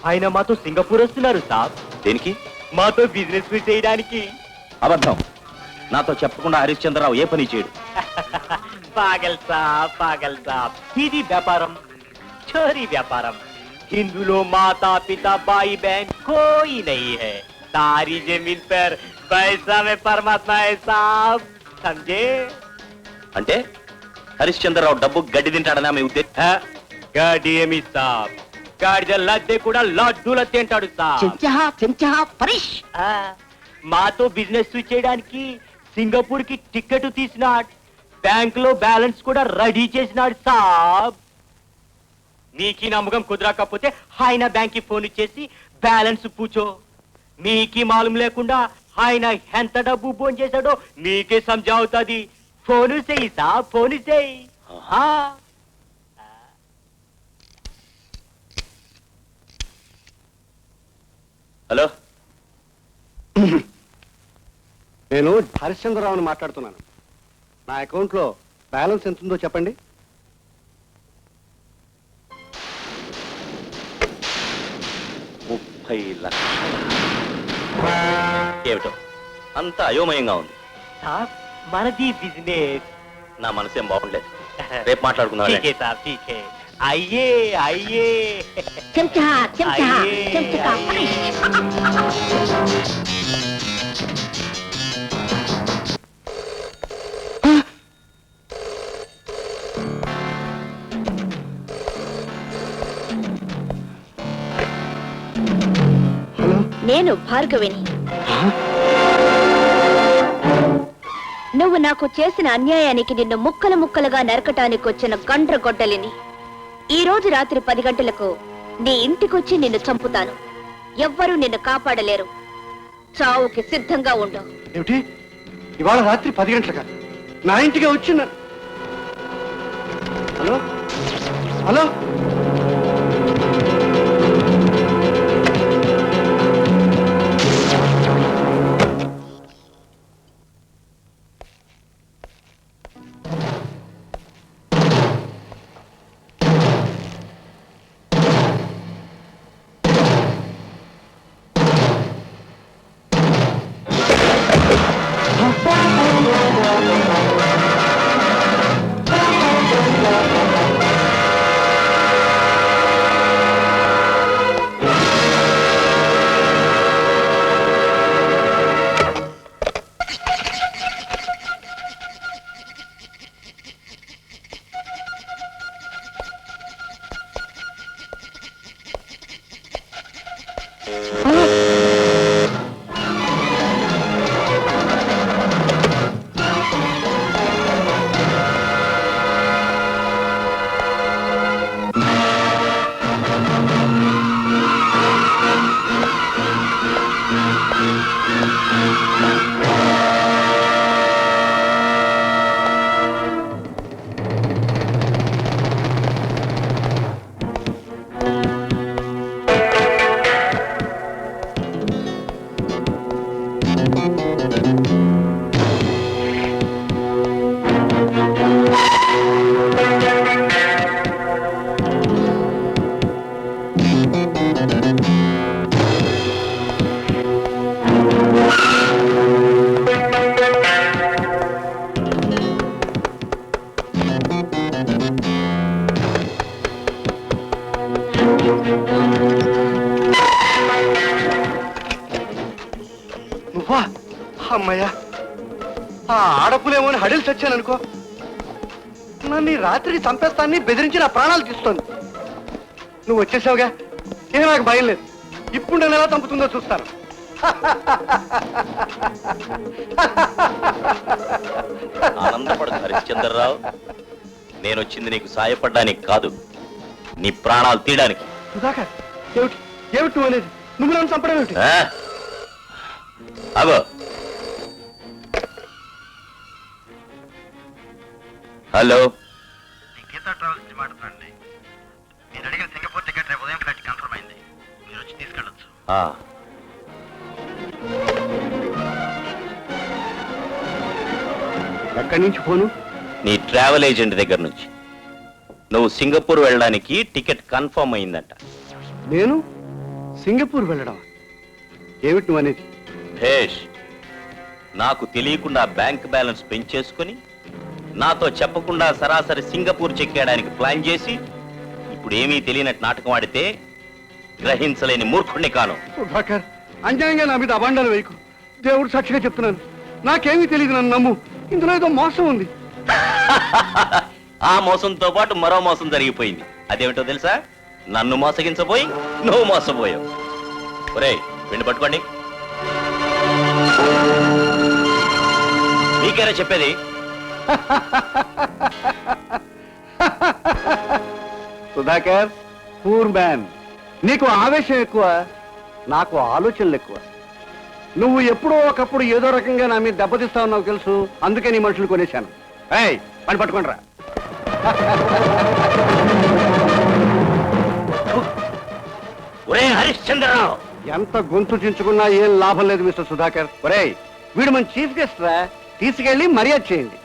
ఆయన మాతో సింగపూర్ వస్తున్నారు సాబ్. దేనికి? మాతో బిజినెస్ చేయడానికి. అబద్ధం. నాతో చెప్పకుండా హరిశ్చంద్రరావు ఏ పని చేయడు. పాగల్ సాబ్, ఇది వ్యాపారం, చోరీ వ్యాపారం. హిందూలో మాతా పితా బాయి బहन कोई नहीं है. सारी जमीन पर पैसा में परमात्मा है साहब, समझे? అంటే హరిశ్చంద్రరావు డబ్బు గడ్డి తింటాడనా మీ ఉద్దేశం? గాడి ఏమి సాబ్, గాడిద లద్దే కూడా లడ్డూల తింటాడు సాబ్. మాతో బిజినెస్ చేయడానికి సింగపూర్ కి టికెట్ తీసినాడు, బ్యాంక్ లో బ్యాలెన్స్ కూడా రెడీ చేసినాడు సాబ్. మీకి నమ్మకం కుదరకపోతే ఆయన బ్యాంక్ కి ఫోన్ చేసి బ్యాలెన్స్ పూచో. మీకి మాలూం లేకుండా ఆయన ఎంత డబ్బు ఫోన్ చేశాడో మీకే సమజావుతుంది. ఫోన్ చేయి సాబ్, ఫోన్ చేయి. హలో, నేను హరిశ్చంద్రరావుని మాట్లాడుతున్నాను. నా అకౌంట్లో బ్యాలెన్స్ ఎంత ఉందో చెప్పండి. 30 లక్షలు. ఏమిటో అంత అయోమయంగా ఉంది. సాబ్ మనది బిజినెస్. నా మనసేం బాగుండలేదు. రేపు మాట్లాడుకుందాం. ठीक है साहब, ठीक है. आइए आइए. చెంచా నేను భార్గవిని. నువ్వు నాకు చేసిన అన్యాయానికి నిన్ను ముక్కలు ముక్కలుగా నరకటానికి వచ్చిన గండ్రగొడ్డలిని. ఈ రోజు రాత్రి 10 గంటలకు నీ ఇంటికొచ్చి నిన్ను చంపుతాను. ఎవ్వరూ నిన్ను కాపాడలేరు. చావుకి సిద్ధంగా ఉండు. ఏమిటి? ఇవాళ రాత్రి 10 గంటలకా నా ఇంటికి వచ్చిన? హలో హలో, నువ్వా? అమ్మయ్యా, ఆ ఆడపులేమో అని హడిల్ చచ్చాను అనుకో. నన్ను ఈ రాత్రికి చంపేస్తాన్ని బెదిరించి నా ప్రాణాలు తీస్తోంది. నువ్వు వచ్చేసావుగా, ఏ నాకు భయం లేదు. ఇప్పుడు నన్ను ఎలా చంపుతుందో చూస్తాను. ఆనందపడదు హరిశ్చంద్రరావు. నేను వచ్చింది నీకు సాయపడ్డానికి కాదు, నీ ప్రాణాలు తీయడానికి. సుధాకర్, ఏమిటి ఏమిటి నువ్వు అనేది? నువ్వు నన్ను చంపడం ఏమిటి? అగో, హలో, గీతా ట్రావెల్స్ నుంచి మాట్లాడండి. మీరు అడిగిన సింగపూర్ టికెట్ రేపు ఉదయం ఫ్లైట్ కన్ఫర్మ్ అయింది. మీరు వచ్చి తీసుకెళ్ళొచ్చు. ఎక్కడి నుంచి ఫోను? నీ ట్రావెల్ ఏజెంట్ దగ్గర నుంచి. నువ్వు సింగపూర్ వెళ్ళడానికి టికెట్ కన్ఫర్మ్ అయిందంట. నేను సింగపూర్ వెళ్ళడం? ఏమిటి నువ్వు అనేది? భేష్, నాకు తెలియకుండా బ్యాంక్ బ్యాలెన్స్ పెంచేసుకుని నాతో చెప్పకుండా సరాసరి సింగపూర్ చెక్కేయడానికి ప్లాన్ చేసి ఇప్పుడు ఏమీ తెలియనట్టు నాటకం ఆడితే గ్రహించలేని మూర్ఖుణ్ణి కాను. సుధాకర్, అన్యాయంగా నా మీద అబాండాలు వేయకు. దేవుడు సాక్షిగా చెప్తున్నాను, నాకేమీ తెలియదు, నన్ను నమ్ము. ఇందులో ఏదో మోసం ఉంది. ఆ మోసంతో పాటు మరో మోసం జరిగిపోయింది. అదేమిటో తెలుసా? నన్ను మోసగించబోయి నువ్వు మోసపోయావు. ఒరేయ్, వెండి పట్టుకోండి. మీకేనా చెప్పేది? Sudhakar, poor man. నీకు ఆవేశం ఎక్కువ, నాకు ఆలోచనలు ఎక్కువ. నువ్వు ఎప్పుడో ఒకప్పుడు ఏదో రకంగా నా మీద దెబ్బతీస్తావు నాకు తెలుసు. అందుకే నీ మనుషులు కొనేశాను. ఏయ్, పని పట్టుకోండిరా. ఒరే హరిశ్చంద్రరావు, ఎంత గొంతు చించుకున్నా ఏం లాభం లేదు మిస్టర్ సుధాకర్. ఒరేయ్, వీడు మన చీఫ్ గెస్ట్ రా, తీసుకెళ్లి మర్యాద చేయండి.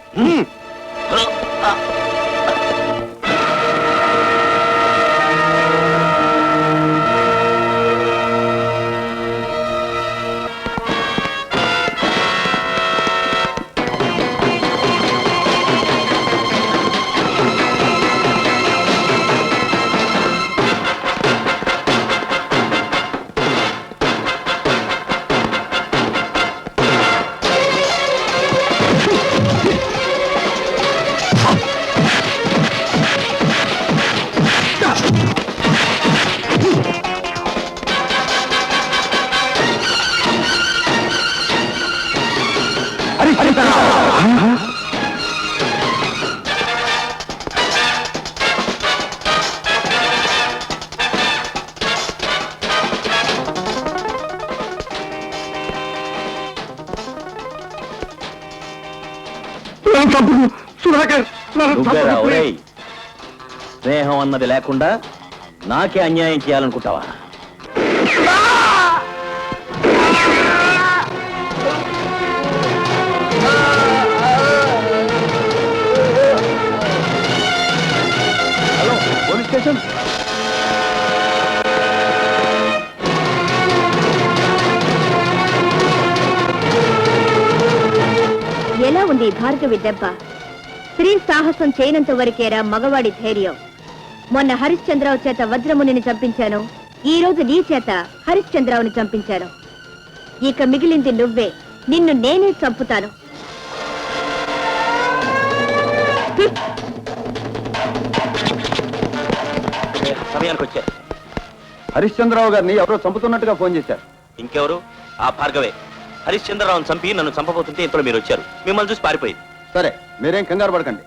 సుధాకర్, నువ్వేరా? ఒరేయ్, స్నేహం అన్నది లేకుండా నాకే అన్యాయం చేయాలనుకుంటావా? Hello, police station. ఎలా ఉంది భార్గవి దెబ్బ? స్త్రీ సాహసం చేయనంత వరకేరా మగవాడి ధైర్యం. మొన్న హరిశ్చంద్రరావు చేత వజ్రమునిని చంపించాను, ఈ రోజు నీ చేత హరిశ్చంద్రరావుని చంపించాను. ఇక మిగిలింది నువ్వే. నిన్ను నేనే చంపుతాను. సమయానికి వచ్చారు. హరిశ్చంద్రరావు గారిని ఎవరో చంపుతున్నట్టుగా ఫోన్ చేశారు. ఇంకెవరు? ఆ భార్గవే. హరిశ్చంద్రరావును చంపి నన్ను చంపబోతుంటే ఇంతలో మీరు వచ్చారు. మిమ్మల్ని చూసి పారిపోయింది. సరే, మీరేం కంగారు పడకండి.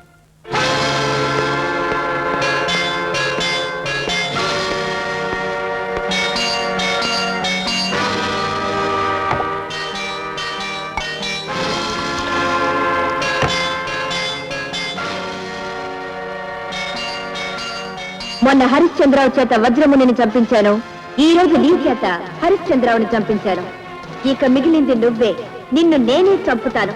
మొన్న హరిశ్చంద్రరావు చేత వజ్రమునిని చంపించాను, ఈ రోజు నీ చేత హరిశ్చంద్రరావుని చంపించాను. ఇక మిగిలింది నువ్వే. నిన్ను నేనే చంపుతాను.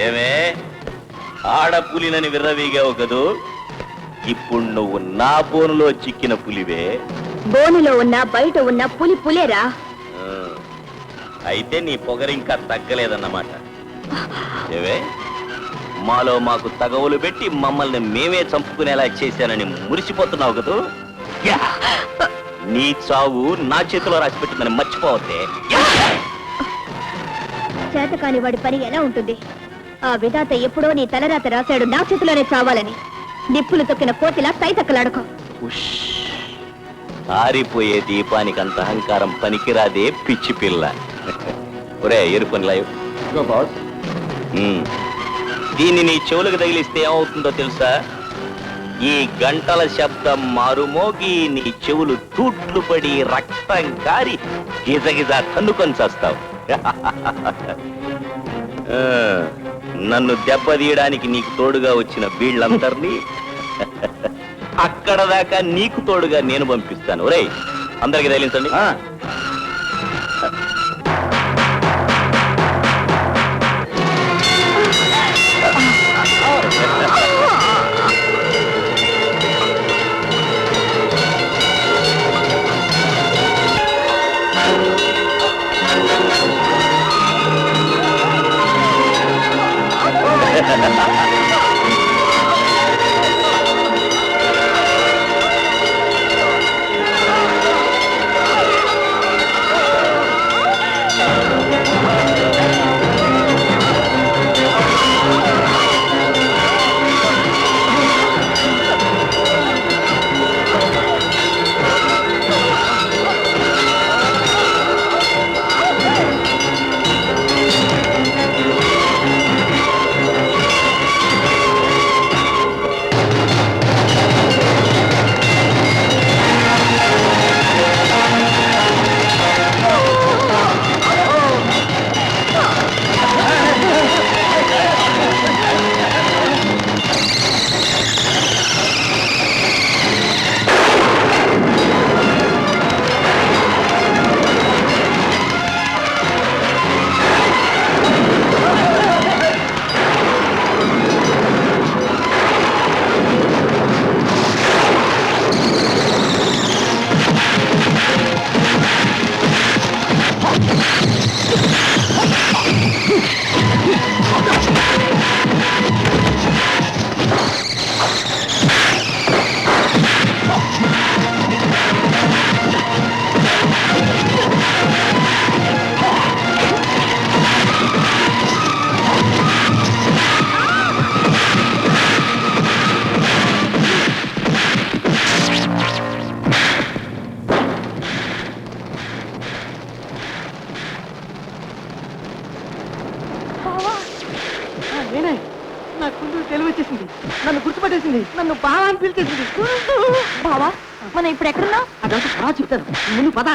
ఏమే ఆడపులినని విర్రవీగావు కదూ, ఇప్పుడు నువ్వు నా బోనులో చిక్కిన పులివే. బోనులో ఉన్న బయట ఉన్న పులి పులేరా? ఆ, అయితే నీ పొగరింకా తగ్గలేదన్నమాట. ఏవే మాలో మాకు తగవులు పెట్టి మమ్మల్ని మేమే చంపుకునేలా చేశానని మురిసిపోతున్నావు కదూ. యా! నీ చావు నా చేతిలో రాసి పెట్టిందని మర్చిపోవద్దే. చేతకాని వాడి పని ఎలా ఉంటుంది? ఆ విధాత ఎప్పుడో నీ తలరాత రాశాడు నా చేతిలోనే చావాలని. నిప్పులు తొక్కిన కోతిలా సైతక్కలాడుకో. ఉష్! ఆరిపోయే దీపానికి అంత అహంకారం పనికిరాదే పిచ్చి పిల్ల. ఒరే ఎరుపనిలా దీన్ని నీ చెవులకు తగిలిస్తే ఏమవుతుందో తెలుసా? ఈ గంటల శబ్దం మారుమోగి నీ చెవులు తూట్లు పడి రక్తం కారి గిజగిజ తన్నుకొని చేస్తావు. నన్ను దెబ్బతీయడానికి నీకు తోడుగా వచ్చిన వీళ్ళందరినీ అక్కడ దాకా నీకు తోడుగా నేను పంపిస్తాను. ఒరేయ్ అందరికి తగిలించండి. నన్ను గుర్తుపట్టేసింది, నన్ను బావా అని పిలిచేసింది. బావా మనం ఇప్పుడు ఎక్కడున్నా? అదంతా తర్వాత చెప్తాను, ముందు పద.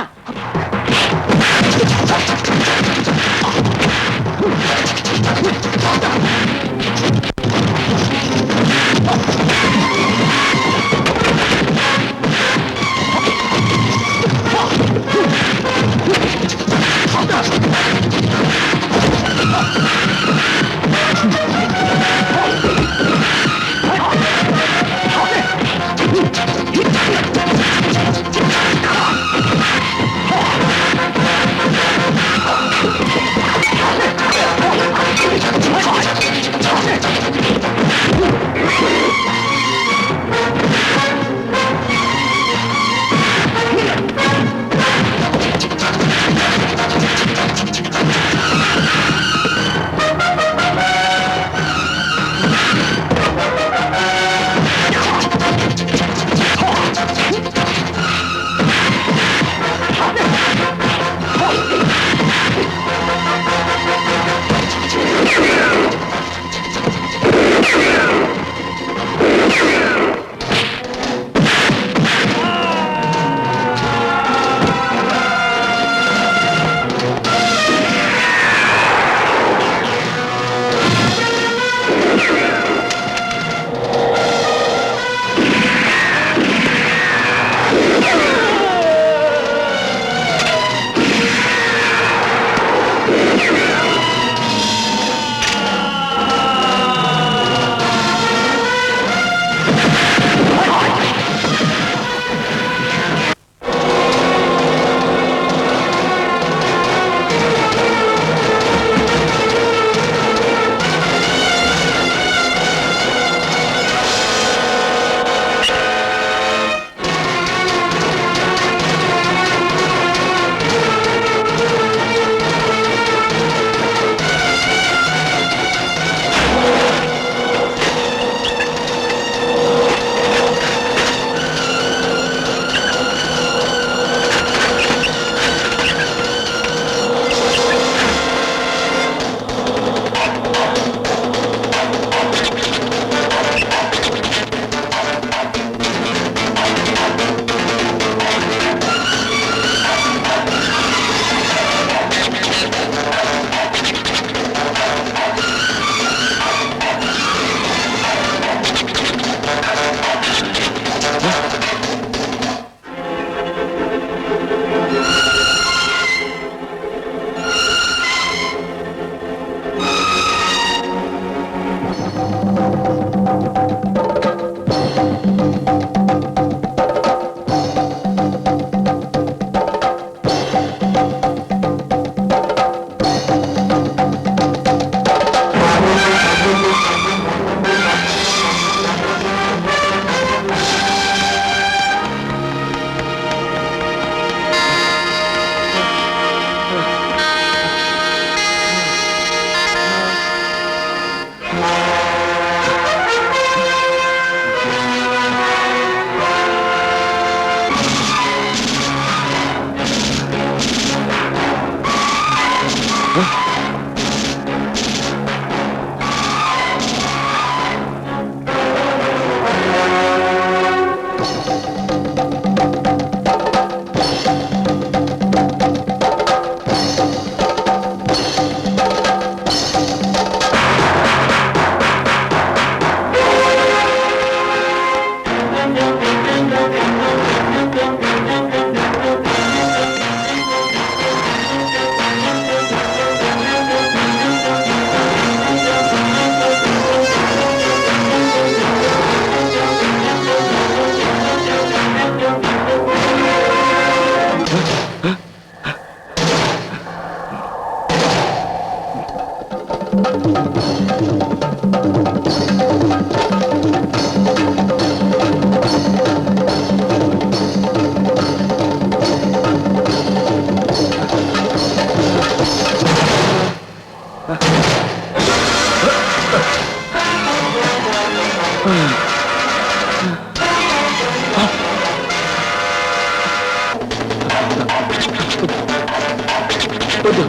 వద్దు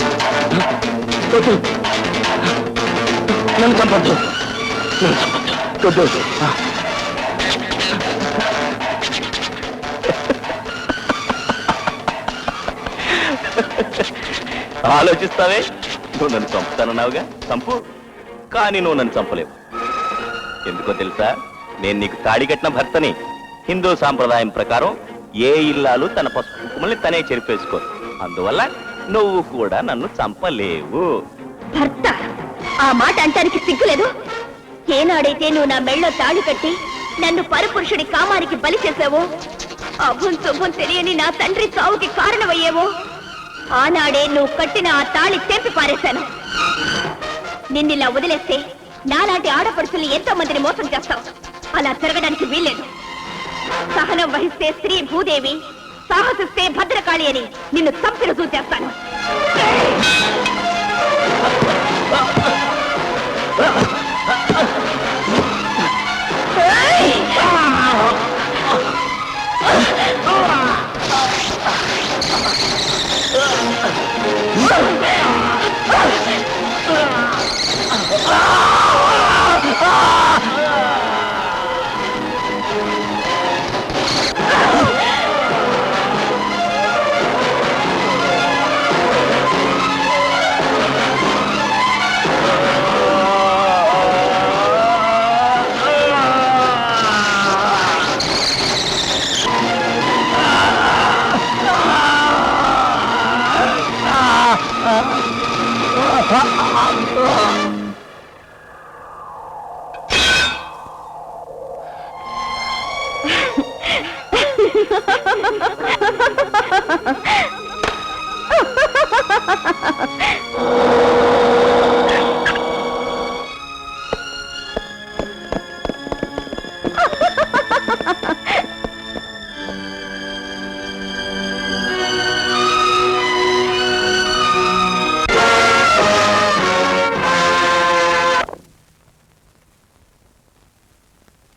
వద్దు నన్ను చంపొద్దు నన్ను చంపొద్దు వద్దు వద్దు ఆలోచిస్తావే నువ్వు నన్ను చంపుతానన్నావుగా చంపు కానీ నువ్వు నన్ను చంపలేవు ఎందుకో తెలుసా నేను నీకు తాడి కట్టిన భర్తని హిందూ సాంప్రదాయం ప్రకారం ఏ ఇల్లాలు తన పసుపు కుంకుమల్ని తనే చెరిపేసుకో అందువల్ల నువ్వు కూడా నన్ను చంపలేవు భర్త ఆ మాట అంటానికి సిగ్గులేదు ఏనాడైతే నువ్వు నా మెళ్ళో తాళి కట్టి నన్ను పరపురుషుడి కామానికి బలి చేసావో అభం శుభం తెలియని నా తండ్రి చావుకి కారణమయ్యేవో ఆనాడే నువ్వు కట్టిన ఆ తాళి తెంపి పారేశాను నిన్నిలా వదిలేస్తే నాలాంటి ఆడపడుచుల్ని ఎంతో మందిని మోసం చేస్తావు అలా జరగడానికి వీల్లేదు సహనం వహిస్తే స్త్రీ భూదేవి సాహసిస్తే భద్రకాళి అని నిన్ను చంపి రుజువు చేస్తాను